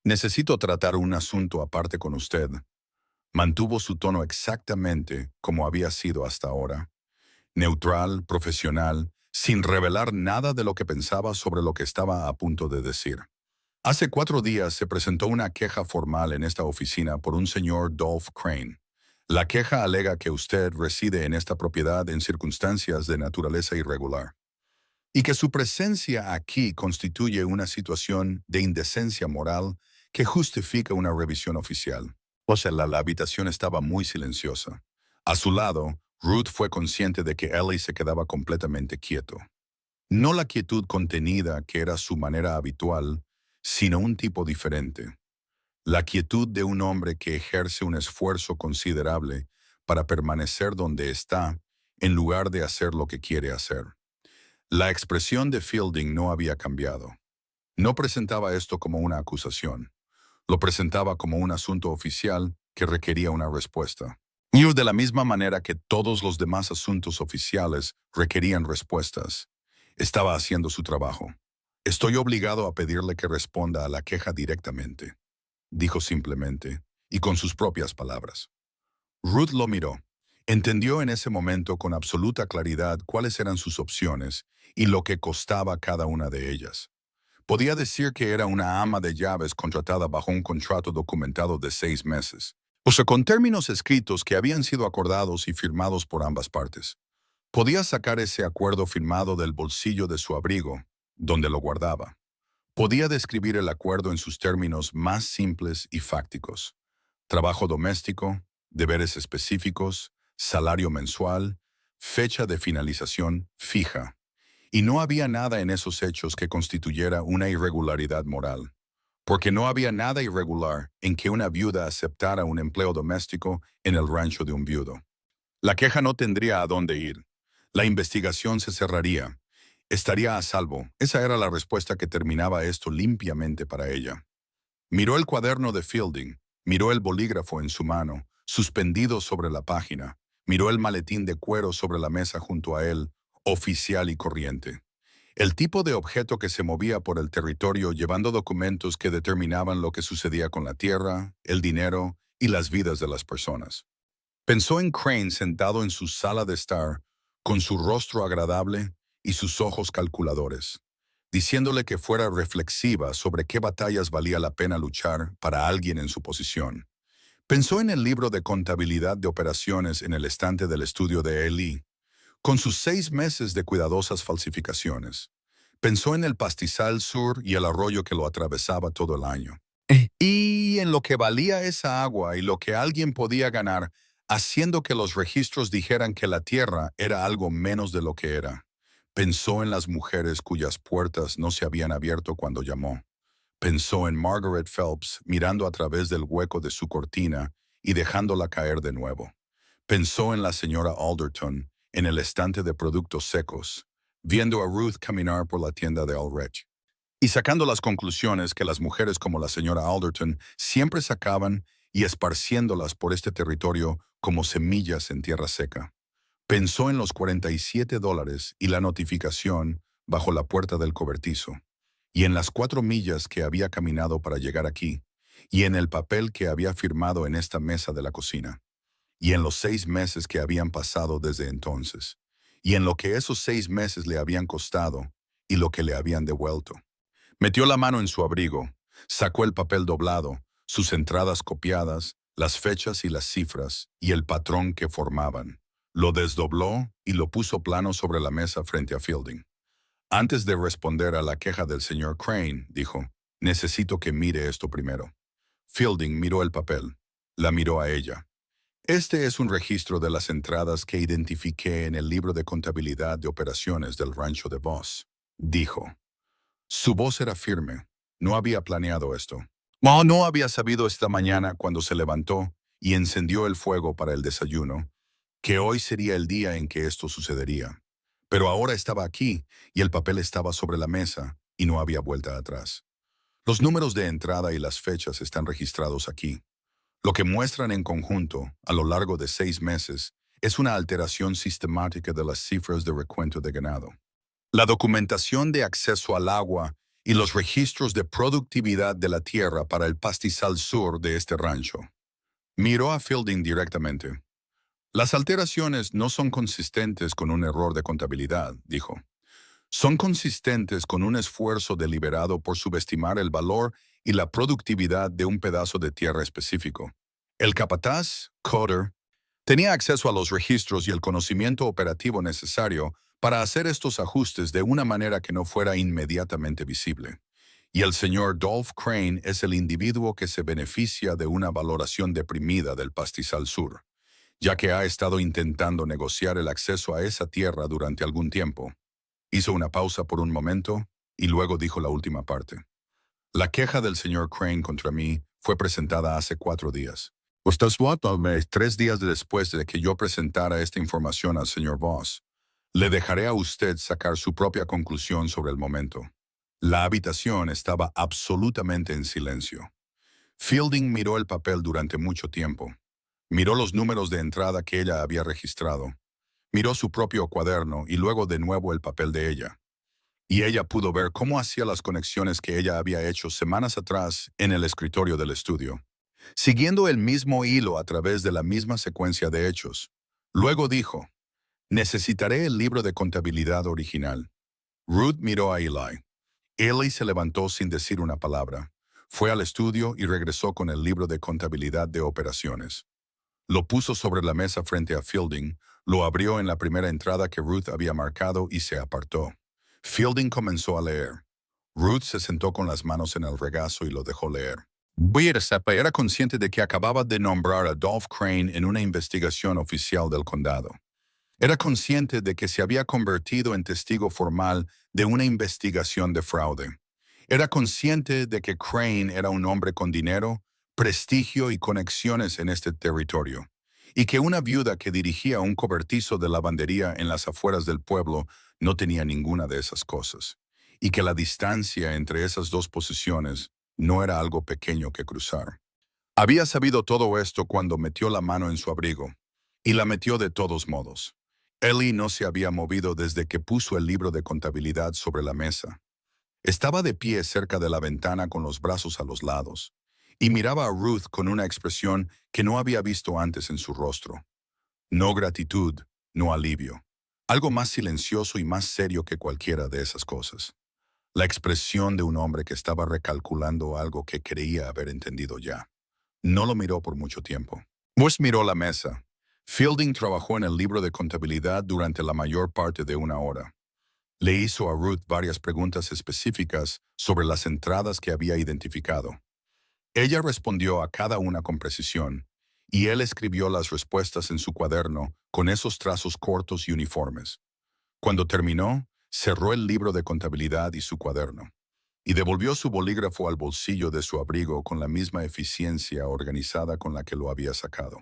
necesito tratar un asunto aparte con usted. Mantuvo su tono exactamente como había sido hasta ahora. Neutral, profesional, sin revelar nada de lo que pensaba sobre lo que estaba a punto de decir. Hace 4 días se presentó una queja formal en esta oficina por un señor Dolph Crane. La queja alega que usted reside en esta propiedad en circunstancias de naturaleza irregular y que su presencia aquí constituye una situación de indecencia moral que justifica una revisión oficial. O sea, la habitación estaba muy silenciosa. A su lado, Ruth fue consciente de que Ellie se quedaba completamente quieto. No la quietud contenida que era su manera habitual, sino un tipo diferente. La quietud de un hombre que ejerce un esfuerzo considerable para permanecer donde está en lugar de hacer lo que quiere hacer. La expresión de Fielding no había cambiado. No presentaba esto como una acusación. Lo presentaba como un asunto oficial que requería una respuesta. Y de la misma manera que todos los demás asuntos oficiales requerían respuestas, estaba haciendo su trabajo. Estoy obligado a pedirle que responda a la queja directamente, dijo simplemente, y con sus propias palabras. Ruth lo miró. Entendió en ese momento con absoluta claridad cuáles eran sus opciones y lo que costaba cada una de ellas. Podía decir que era una ama de llaves contratada bajo un contrato documentado de 6 meses, o sea, con términos escritos que habían sido acordados y firmados por ambas partes. Podía sacar ese acuerdo firmado del bolsillo de su abrigo, donde lo guardaba. Podía describir el acuerdo en sus términos más simples y fácticos. Trabajo doméstico, deberes específicos, salario mensual, fecha de finalización fija. Y no había nada en esos hechos que constituyera una irregularidad moral, porque no había nada irregular en que una viuda aceptara un empleo doméstico en el rancho de un viudo. La queja no tendría a dónde ir. La investigación se cerraría. Estaría a salvo. Esa era la respuesta que terminaba esto limpiamente para ella. Miró el cuaderno de Fielding, miró el bolígrafo en su mano, suspendido sobre la página, miró el maletín de cuero sobre la mesa junto a él, oficial y corriente. El tipo de objeto que se movía por el territorio llevando documentos que determinaban lo que sucedía con la tierra, el dinero y las vidas de las personas. Pensó en Crane sentado en su sala de estar, con su rostro agradable y sus ojos calculadores, diciéndole que fuera reflexiva sobre qué batallas valía la pena luchar para alguien en su posición. Pensó en el libro de contabilidad de operaciones en el estante del estudio de Eli, con sus 6 meses de cuidadosas falsificaciones. Pensó en el pastizal sur y el arroyo que lo atravesaba todo el año. Y en lo que valía esa agua y lo que alguien podía ganar, haciendo que los registros dijeran que la tierra era algo menos de lo que era. Pensó en las mujeres cuyas puertas no se habían abierto cuando llamó. Pensó en Margaret Phelps mirando a través del hueco de su cortina y dejándola caer de nuevo. Pensó en la señora Alderton en el estante de productos secos, viendo a Ruth caminar por la tienda de Ulrich, y sacando las conclusiones que las mujeres como la señora Alderton siempre sacaban y esparciéndolas por este territorio como semillas en tierra seca. Pensó en los $47 y la notificación bajo la puerta del cobertizo, y en las 4 millas que había caminado para llegar aquí, y en el papel que había firmado en esta mesa de la cocina, y en los 6 meses que habían pasado desde entonces, y en lo que esos 6 meses le habían costado y lo que le habían devuelto. Metió la mano en su abrigo, sacó el papel doblado, sus entradas copiadas, las fechas y las cifras, y el patrón que formaban. Lo desdobló y lo puso plano sobre la mesa frente a Fielding. Antes de responder a la queja del señor Crane, dijo, necesito que mire esto primero. Fielding miró el papel. La miró a ella. Este es un registro de las entradas que identifiqué en el libro de contabilidad de operaciones del rancho de Voss, dijo. Su voz era firme. No había planeado esto. No había sabido esta mañana cuando se levantó y encendió el fuego para el desayuno, que hoy sería el día en que esto sucedería. Pero ahora estaba aquí y el papel estaba sobre la mesa y no había vuelta atrás. Los números de entrada y las fechas están registrados aquí. Lo que muestran en conjunto, a lo largo de 6 meses, es una alteración sistemática de las cifras de recuento de ganado. La documentación de acceso al agua y los registros de productividad de la tierra para el pastizal sur de este rancho. Miró a Fielding directamente. Las alteraciones no son consistentes con un error de contabilidad, dijo. Son consistentes con un esfuerzo deliberado por subestimar el valor y la productividad de un pedazo de tierra específico. El capataz, Coder, tenía acceso a los registros y el conocimiento operativo necesario para hacer estos ajustes de una manera que no fuera inmediatamente visible. Y el señor Dolph Crane es el individuo que se beneficia de una valoración deprimida del pastizal sur, ya que ha estado intentando negociar el acceso a esa tierra durante algún tiempo. Hizo una pausa por un momento y luego dijo la última parte. La queja del señor Crane contra mí fue presentada hace 4 días. Usted suéltame 3 días después de que yo presentara esta información al señor Voss. Le dejaré a usted sacar su propia conclusión sobre el momento. La habitación estaba absolutamente en silencio. Fielding miró el papel durante mucho tiempo. Miró los números de entrada que ella había registrado. Miró su propio cuaderno y luego de nuevo el papel de ella. Y ella pudo ver cómo hacía las conexiones que ella había hecho semanas atrás en el escritorio del estudio, siguiendo el mismo hilo a través de la misma secuencia de hechos. Luego dijo, necesitaré el libro de contabilidad original. Ruth miró a Eli. Eli se levantó sin decir una palabra. Fue al estudio y regresó con el libro de contabilidad de operaciones. Lo puso sobre la mesa frente a Fielding, lo abrió en la primera entrada que Ruth había marcado y se apartó. Fielding comenzó a leer. Ruth se sentó con las manos en el regazo y lo dejó leer. Weirsepa era consciente de que acababa de nombrar a Dolph Crane en una investigación oficial del condado. Era consciente de que se había convertido en testigo formal de una investigación de fraude. Era consciente de que Crane era un hombre con dinero, prestigio y conexiones en este territorio, y que una viuda que dirigía un cobertizo de lavandería en las afueras del pueblo no tenía ninguna de esas cosas, y que la distancia entre esas dos posiciones no era algo pequeño que cruzar. Había sabido todo esto cuando metió la mano en su abrigo, y la metió de todos modos. Eli no se había movido desde que puso el libro de contabilidad sobre la mesa. Estaba de pie cerca de la ventana con los brazos a los lados, y miraba a Ruth con una expresión que no había visto antes en su rostro. No gratitud, no alivio. Algo más silencioso y más serio que cualquiera de esas cosas. La expresión de un hombre que estaba recalculando algo que creía haber entendido ya. No lo miró por mucho tiempo. Pues miró la mesa. Fielding trabajó en el libro de contabilidad durante la mayor parte de una hora. Le hizo a Ruth varias preguntas específicas sobre las entradas que había identificado. Ella respondió a cada una con precisión, y él escribió las respuestas en su cuaderno con esos trazos cortos y uniformes. Cuando terminó, cerró el libro de contabilidad y su cuaderno, y devolvió su bolígrafo al bolsillo de su abrigo con la misma eficiencia organizada con la que lo había sacado.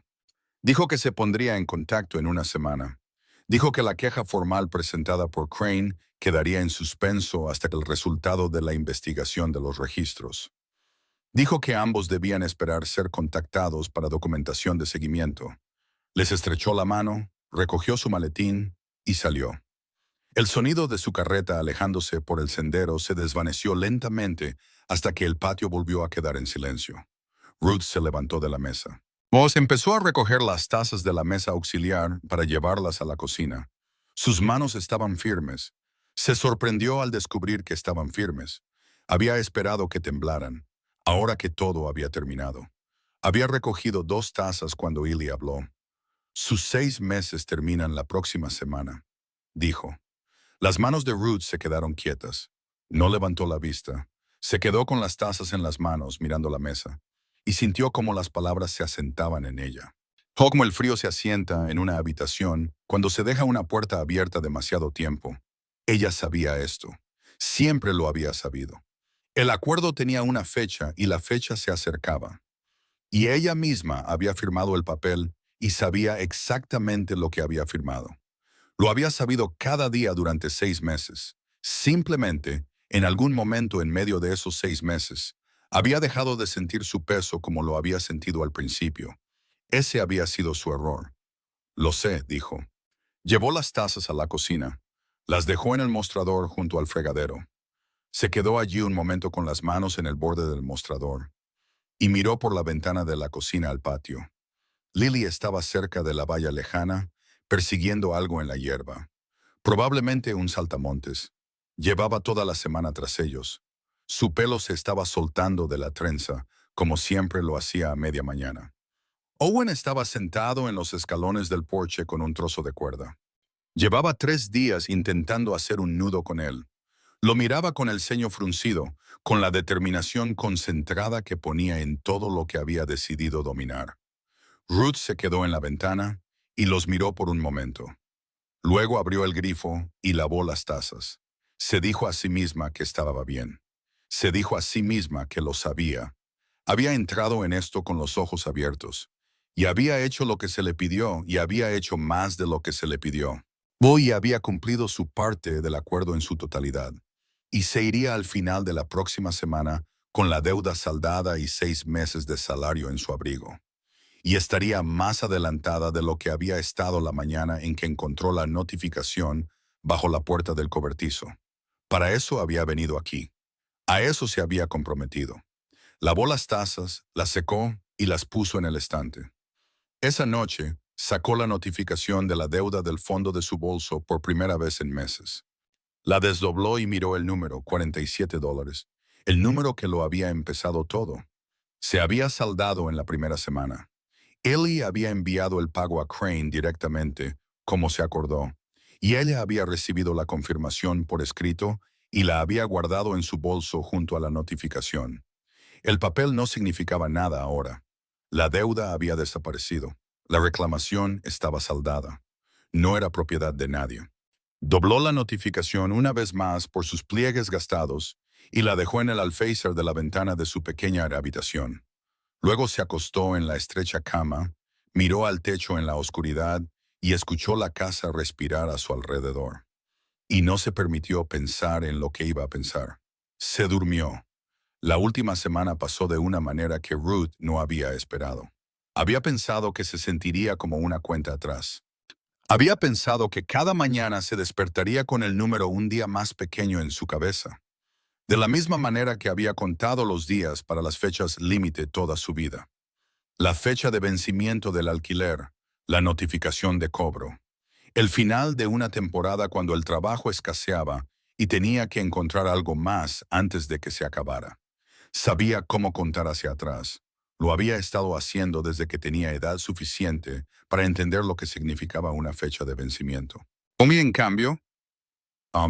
Dijo que se pondría en contacto en una semana. Dijo que la queja formal presentada por Crane quedaría en suspenso hasta el resultado de la investigación de los registros. Dijo que ambos debían esperar ser contactados para documentación de seguimiento. Les estrechó la mano, recogió su maletín y salió. El sonido de su carreta alejándose por el sendero se desvaneció lentamente hasta que el patio volvió a quedar en silencio. Ruth se levantó de la mesa. Moss empezó a recoger las tazas de la mesa auxiliar para llevarlas a la cocina. Sus manos estaban firmes. Se sorprendió al descubrir que estaban firmes. Había esperado que temblaran, ahora que todo había terminado. Había recogido 2 tazas cuando Eli habló. Sus 6 meses terminan la próxima semana, dijo. Las manos de Ruth se quedaron quietas. No levantó la vista. Se quedó con las tazas en las manos mirando la mesa, y sintió cómo las palabras se asentaban en ella. Como el frío se asienta en una habitación cuando se deja una puerta abierta demasiado tiempo. Ella sabía esto. Siempre lo había sabido. El acuerdo tenía una fecha y la fecha se acercaba. Y ella misma había firmado el papel y sabía exactamente lo que había firmado. Lo había sabido cada día durante 6 meses. Simplemente, en algún momento en medio de esos 6 meses, había dejado de sentir su peso como lo había sentido al principio. Ese había sido su error. Lo sé, dijo. Llevó las tazas a la cocina. Las dejó en el mostrador junto al fregadero. Se quedó allí un momento con las manos en el borde del mostrador y miró por la ventana de la cocina al patio. Lily estaba cerca de la valla lejana, persiguiendo algo en la hierba. Probablemente un saltamontes. Llevaba toda la semana tras ellos. Su pelo se estaba soltando de la trenza, como siempre lo hacía a media mañana. Owen estaba sentado en los escalones del porche con un trozo de cuerda. Llevaba 3 días intentando hacer un nudo con él. Lo miraba con el ceño fruncido, con la determinación concentrada que ponía en todo lo que había decidido dominar. Ruth se quedó en la ventana y los miró por un momento. Luego abrió el grifo y lavó las tazas. Se dijo a sí misma que estaba bien. Se dijo a sí misma que lo sabía. Había entrado en esto con los ojos abiertos. Y había hecho lo que se le pidió y había hecho más de lo que se le pidió. Hoy había cumplido su parte del acuerdo en su totalidad. Y se iría al final de la próxima semana con la deuda saldada y 6 meses de salario en su abrigo. Y estaría más adelantada de lo que había estado la mañana en que encontró la notificación bajo la puerta del cobertizo. Para eso había venido aquí. A eso se había comprometido. Lavó las tazas, las secó y las puso en el estante. Esa noche, sacó la notificación de la deuda del fondo de su bolso por primera vez en meses. La desdobló y miró el número, $47, el número que lo había empezado todo. Se había saldado en la primera semana. Ellie había enviado el pago a Crane directamente, como se acordó, y ella había recibido la confirmación por escrito y la había guardado en su bolso junto a la notificación. El papel no significaba nada ahora. La deuda había desaparecido. La reclamación estaba saldada. No era propiedad de nadie. Dobló la notificación una vez más por sus pliegues gastados y la dejó en el alféizar de la ventana de su pequeña habitación. Luego se acostó en la estrecha cama, miró al techo en la oscuridad y escuchó la casa respirar a su alrededor. Y no se permitió pensar en lo que iba a pensar. Se durmió. La última semana pasó de una manera que Ruth no había esperado. Había pensado que se sentiría como una cuenta atrás. Había pensado que cada mañana se despertaría con el número un día más pequeño en su cabeza. De la misma manera que había contado los días para las fechas límite toda su vida. La fecha de vencimiento del alquiler, la notificación de cobro, el final de una temporada cuando el trabajo escaseaba y tenía que encontrar algo más antes de que se acabara. Sabía cómo contar hacia atrás. Lo había estado haciendo desde que tenía edad suficiente para entender lo que significaba una fecha de vencimiento. Hoy, en cambio, la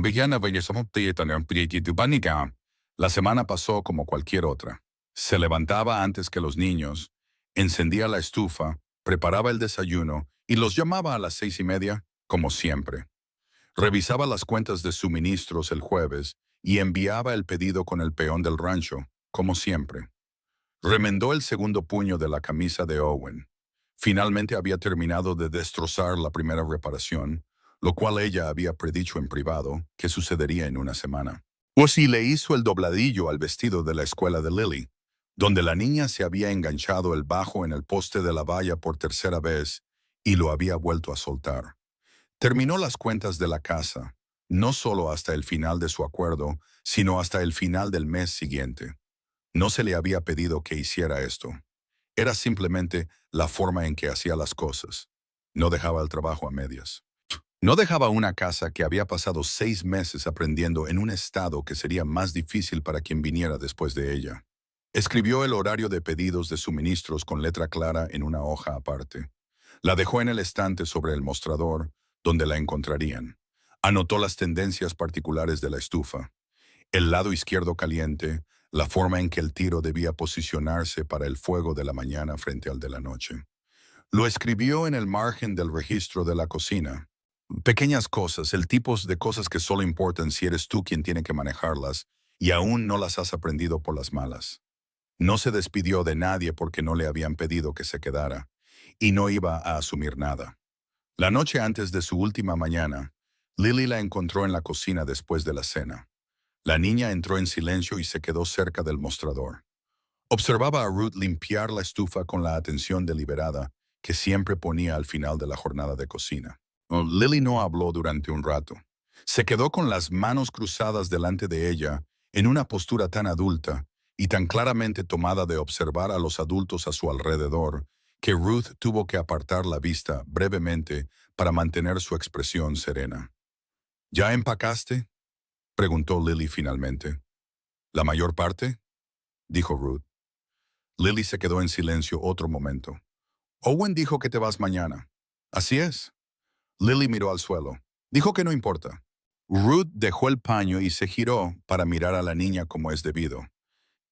semana pasó como cualquier otra. Se levantaba antes que los niños, encendía la estufa, preparaba el desayuno y los llamaba a las 6:30, como siempre. Revisaba las cuentas de suministros el jueves y enviaba el pedido con el peón del rancho, como siempre. Remendó el segundo puño de la camisa de Owen. Finalmente había terminado de destrozar la primera reparación, lo cual ella había predicho en privado que sucedería en una semana. O si le hizo el dobladillo al vestido de la escuela de Lily, donde la niña se había enganchado el bajo en el poste de la valla por tercera vez y lo había vuelto a soltar. Terminó las cuentas de la casa, no solo hasta el final de su acuerdo, sino hasta el final del mes siguiente. No se le había pedido que hiciera esto. Era simplemente la forma en que hacía las cosas. No dejaba el trabajo a medias. No dejaba una casa que había pasado 6 meses aprendiendo en un estado que sería más difícil para quien viniera después de ella. Escribió el horario de pedidos de suministros con letra clara en una hoja aparte. La dejó en el estante sobre el mostrador, donde la encontrarían. Anotó las tendencias particulares de la estufa. El lado izquierdo caliente, la forma en que el tiro debía posicionarse para el fuego de la mañana frente al de la noche. Lo escribió en el margen del registro de la cocina. Pequeñas cosas, el tipo de cosas que solo importan si eres tú quien tiene que manejarlas y aún no las has aprendido por las malas. No se despidió de nadie porque no le habían pedido que se quedara y no iba a asumir nada. La noche antes de su última mañana, Lily la encontró en la cocina después de la cena. La niña entró en silencio y se quedó cerca del mostrador. Observaba a Ruth limpiar la estufa con la atención deliberada que siempre ponía al final de la jornada de cocina. Lily no habló durante un rato. Se quedó con las manos cruzadas delante de ella, en una postura tan adulta y tan claramente tomada de observar a los adultos a su alrededor, que Ruth tuvo que apartar la vista brevemente para mantener su expresión serena. ¿Ya empacaste?, preguntó Lily finalmente. ¿La mayor parte?, dijo Ruth. Lily se quedó en silencio otro momento. Owen dijo que te vas mañana. Así es. Lily miró al suelo. Dijo que no importa. Ruth dejó el paño y se giró para mirar a la niña como es debido.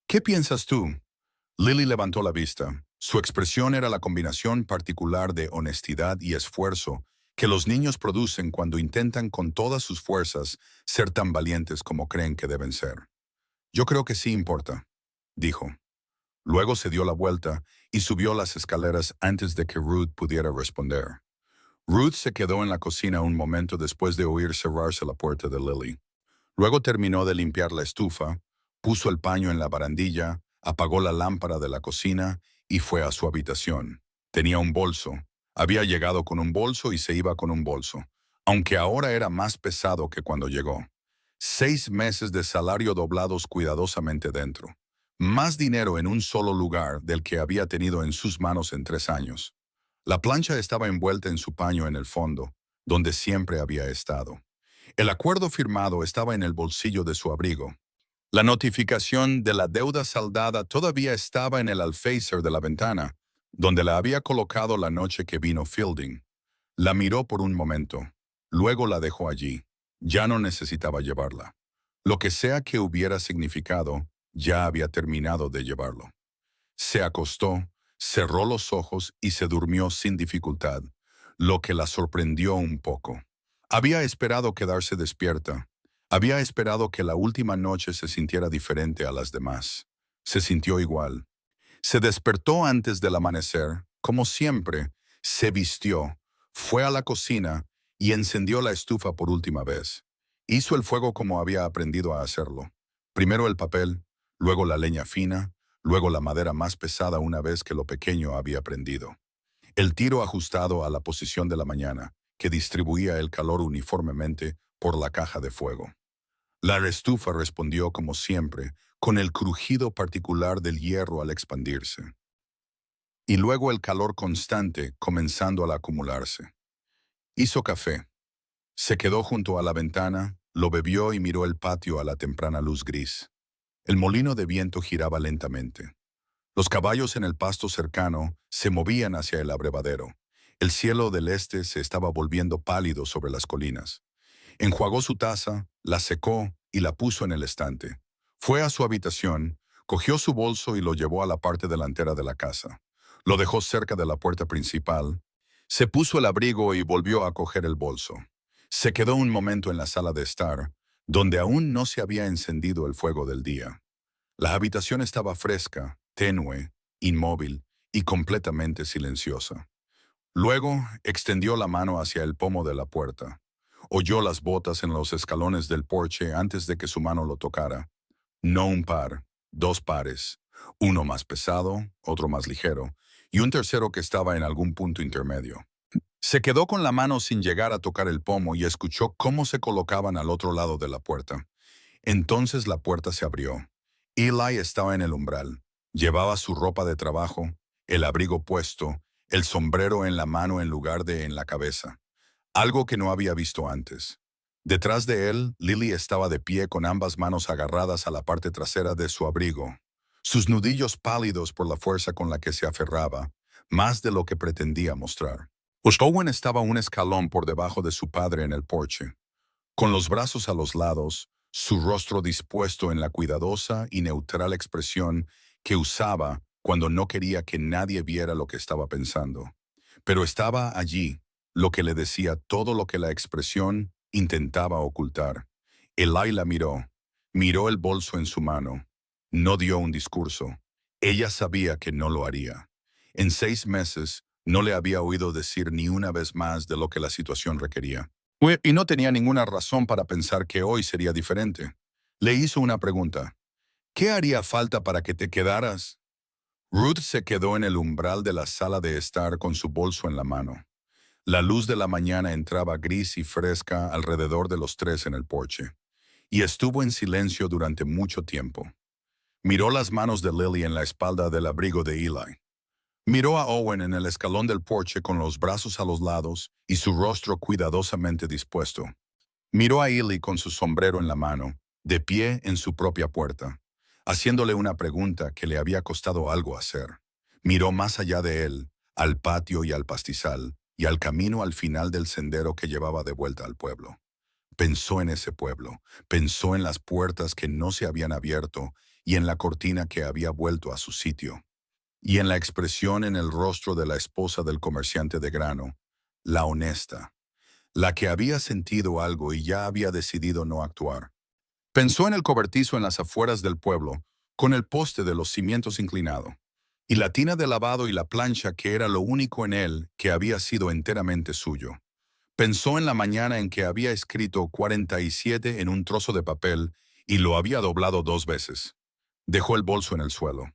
¿Qué piensas tú? Lily levantó la vista. Su expresión era la combinación particular de honestidad y esfuerzo que los niños producen cuando intentan con todas sus fuerzas ser tan valientes como creen que deben ser. Yo creo que sí importa, dijo. Luego se dio la vuelta y subió las escaleras antes de que Ruth pudiera responder. Ruth se quedó en la cocina un momento después de oír cerrarse la puerta de Lily. Luego terminó de limpiar la estufa, Puso el paño en la barandilla, apagó la lámpara de la cocina y fue a su habitación. Tenía un bolso. Había llegado con un bolso y se iba con un bolso, aunque ahora era más pesado que cuando llegó. 6 meses de salario doblados cuidadosamente dentro. Más dinero en un solo lugar del que había tenido en sus manos en 3 años. La plancha estaba envuelta en su paño en el fondo, donde siempre había estado. El acuerdo firmado estaba en el bolsillo de su abrigo. La notificación de la deuda saldada todavía estaba en el alféizar de la ventana, donde la había colocado la noche que vino Fielding. La miró por un momento. Luego la dejó allí. Ya no necesitaba llevarla. Lo que sea que hubiera significado, ya había terminado de llevarlo. Se acostó, cerró los ojos y se durmió sin dificultad, lo que la sorprendió un poco. Había esperado quedarse despierta. Había esperado que la última noche se sintiera diferente a las demás. Se sintió igual. Se despertó antes del amanecer, como siempre, se vistió, fue a la cocina y encendió la estufa por última vez. Hizo el fuego como había aprendido a hacerlo. Primero el papel, luego la leña fina, luego la madera más pesada una vez que lo pequeño había prendido. El tiro ajustado a la posición de la mañana, que distribuía el calor uniformemente por la caja de fuego. La estufa respondió como siempre, con el crujido particular del hierro al expandirse. Y luego el calor constante comenzando a acumularse. Hizo café. Se quedó junto a la ventana, lo bebió y miró el patio a la temprana luz gris. El molino de viento giraba lentamente. Los caballos en el pasto cercano se movían hacia el abrevadero. El cielo del este se estaba volviendo pálido sobre las colinas. Enjuagó su taza, la secó y la puso en el estante. Fue a su habitación, cogió su bolso y lo llevó a la parte delantera de la casa. Lo dejó cerca de la puerta principal. Se puso el abrigo y volvió a coger el bolso. Se quedó un momento en la sala de estar, donde aún no se había encendido el fuego del día. La habitación estaba fresca, tenue, inmóvil y completamente silenciosa. Luego extendió la mano hacia el pomo de la puerta. Oyó las botas en los escalones del porche antes de que su mano lo tocara. No un par, 2 pares. Uno más pesado, otro más ligero, y un tercero que estaba en algún punto intermedio. Se quedó con la mano sin llegar a tocar el pomo y escuchó cómo se colocaban al otro lado de la puerta. Entonces la puerta se abrió. Eli estaba en el umbral. Llevaba su ropa de trabajo, el abrigo puesto, el sombrero en la mano en lugar de en la cabeza. Algo que no había visto antes. Detrás de él, Lily estaba de pie con ambas manos agarradas a la parte trasera de su abrigo, sus nudillos pálidos por la fuerza con la que se aferraba, más de lo que pretendía mostrar. Owen estaba un escalón por debajo de su padre en el porche, con los brazos a los lados, su rostro dispuesto en la cuidadosa y neutral expresión que usaba cuando no quería que nadie viera lo que estaba pensando. Pero estaba allí, lo que le decía todo lo que la expresión intentaba ocultar. Eli la miró el bolso en su mano. No dio un discurso. Ella sabía que no lo haría. En 6 meses no le había oído decir ni una vez más de lo que la situación requería. Y no tenía ninguna razón para pensar que hoy sería diferente. Le hizo una pregunta. ¿Qué haría falta para que te quedaras? Ruth se quedó en el umbral de la sala de estar con su bolso en la mano. La luz de la mañana entraba gris y fresca alrededor de los tres en el porche, y estuvo en silencio durante mucho tiempo. Miró las manos de Lily en la espalda del abrigo de Eli. Miró a Owen en el escalón del porche con los brazos a los lados y su rostro cuidadosamente dispuesto. Miró a Eli con su sombrero en la mano, de pie en su propia puerta, haciéndole una pregunta que le había costado algo hacer. Miró más allá de él, al patio y al pastizal, y al camino al final del sendero que llevaba de vuelta al pueblo. Pensó en ese pueblo, pensó en las puertas que no se habían abierto y en la cortina que había vuelto a su sitio, y en la expresión en el rostro de la esposa del comerciante de grano, la honesta, la que había sentido algo y ya había decidido no actuar. Pensó en el cobertizo en las afueras del pueblo, con el poste de los cimientos inclinado, y la tina de lavado y la plancha que era lo único en él que había sido enteramente suyo. Pensó en la mañana en que había escrito 47 en un trozo de papel y lo había doblado 2 veces. Dejó el bolso en el suelo.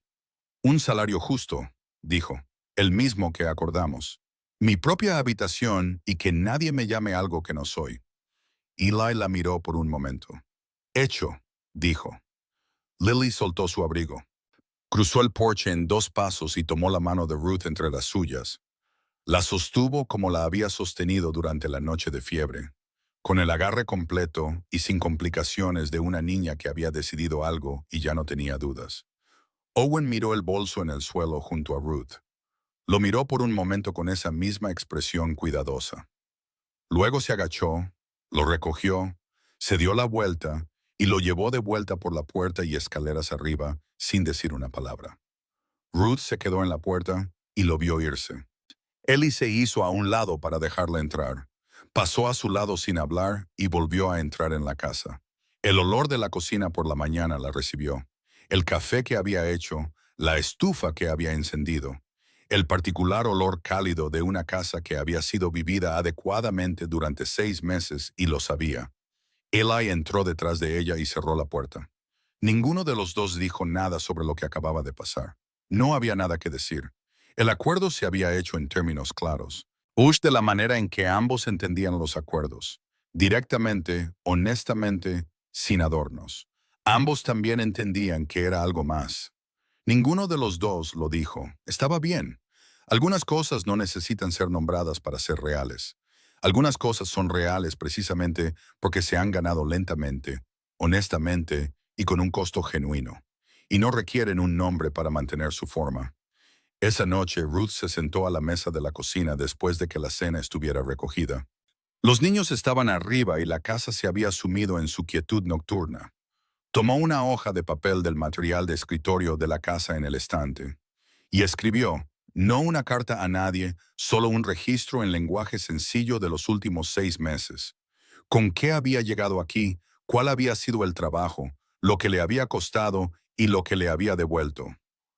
Un salario justo, dijo, el mismo que acordamos. Mi propia habitación y que nadie me llame algo que no soy. Eli la miró por un momento. Hecho, dijo. Lily soltó su abrigo. Cruzó el porche en 2 pasos y tomó la mano de Ruth entre las suyas. La sostuvo como la había sostenido durante la noche de fiebre, con el agarre completo y sin complicaciones de una niña que había decidido algo y ya no tenía dudas. Owen miró el bolso en el suelo junto a Ruth. Lo miró por un momento con esa misma expresión cuidadosa. Luego se agachó, lo recogió, se dio la vuelta y lo llevó de vuelta por la puerta y escaleras arriba sin decir una palabra. Ruth se quedó en la puerta y lo vio irse. Ellie se hizo a un lado para dejarla entrar. Pasó a su lado sin hablar y volvió a entrar en la casa. El olor de la cocina por la mañana la recibió. El café que había hecho, la estufa que había encendido. El particular olor cálido de una casa que había sido vivida adecuadamente durante 6 meses y lo sabía. Eli entró detrás de ella y cerró la puerta. Ninguno de los dos dijo nada sobre lo que acababa de pasar. No había nada que decir. El acuerdo se había hecho en términos claros. De la manera en que ambos entendían los acuerdos. Directamente, honestamente, sin adornos. Ambos también entendían que era algo más. Ninguno de los dos lo dijo. Estaba bien. Algunas cosas no necesitan ser nombradas para ser reales. Algunas cosas son reales precisamente porque se han ganado lentamente, honestamente y con un costo genuino, y no requieren un nombre para mantener su forma. Esa noche, Ruth se sentó a la mesa de la cocina después de que la cena estuviera recogida. Los niños estaban arriba y la casa se había sumido en su quietud nocturna. Tomó una hoja de papel del material de escritorio de la casa en el estante y escribió, no una carta a nadie, solo un registro en lenguaje sencillo de los últimos 6 meses. ¿Con qué había llegado aquí? ¿Cuál había sido el trabajo? Lo que le había costado y lo que le había devuelto.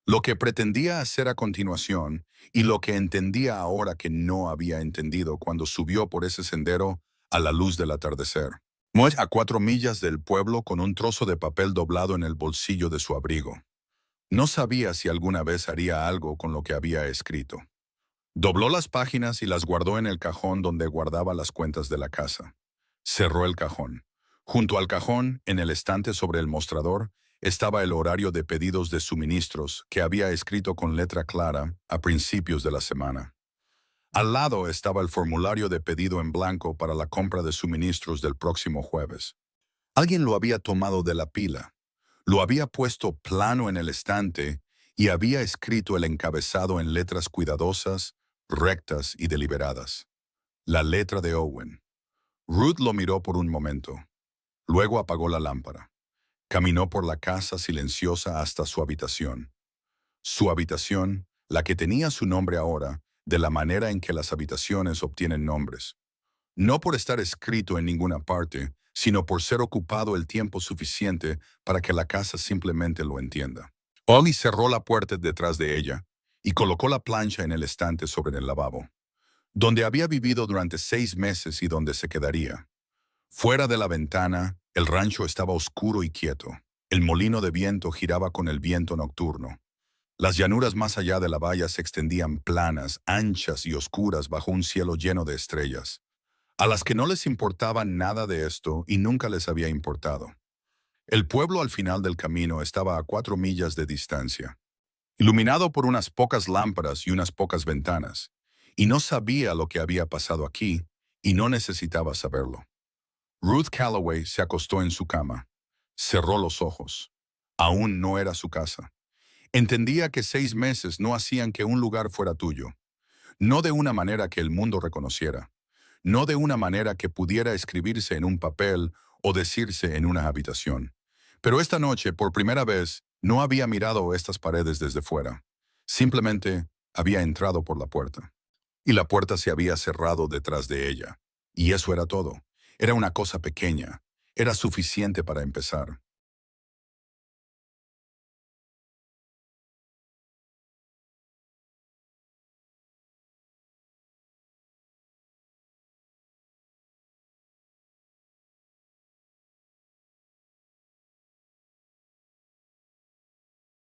Lo que pretendía hacer a continuación y lo que entendía ahora que no había entendido cuando subió por ese sendero a la luz del atardecer. A 4 millas del pueblo con un trozo de papel doblado en el bolsillo de su abrigo. No sabía si alguna vez haría algo con lo que había escrito. Dobló las páginas y las guardó en el cajón donde guardaba las cuentas de la casa. Cerró el cajón. Junto al cajón, en el estante sobre el mostrador, estaba el horario de pedidos de suministros que había escrito con letra clara a principios de la semana. Al lado estaba el formulario de pedido en blanco para la compra de suministros del próximo jueves. Alguien lo había tomado de la pila, lo había puesto plano en el estante y había escrito el encabezado en letras cuidadosas, rectas y deliberadas. La letra de Owen. Ruth lo miró por un momento. Luego apagó la lámpara. Caminó por la casa silenciosa hasta su habitación. Su habitación, la que tenía su nombre ahora, de la manera en que las habitaciones obtienen nombres. No por estar escrito en ninguna parte, sino por ser ocupado el tiempo suficiente para que la casa simplemente lo entienda. Ollie cerró la puerta detrás de ella y colocó la plancha en el estante sobre el lavabo, donde había vivido durante 6 meses y donde se quedaría. Fuera de la ventana, el rancho estaba oscuro y quieto. El molino de viento giraba con el viento nocturno. Las llanuras más allá de la valla se extendían planas, anchas y oscuras bajo un cielo lleno de estrellas, a las que no les importaba nada de esto y nunca les había importado. El pueblo al final del camino estaba a 4 millas de distancia, iluminado por unas pocas lámparas y unas pocas ventanas, y no sabía lo que había pasado aquí y no necesitaba saberlo. Ruth Calloway se acostó en su cama. Cerró los ojos. Aún no era su casa. Entendía que 6 meses no hacían que un lugar fuera tuyo. No de una manera que el mundo reconociera. No de una manera que pudiera escribirse en un papel o decirse en una habitación. Pero esta noche, por primera vez, no había mirado estas paredes desde fuera. Simplemente había entrado por la puerta. Y la puerta se había cerrado detrás de ella. Y eso era todo. Era una cosa pequeña. Era suficiente para empezar.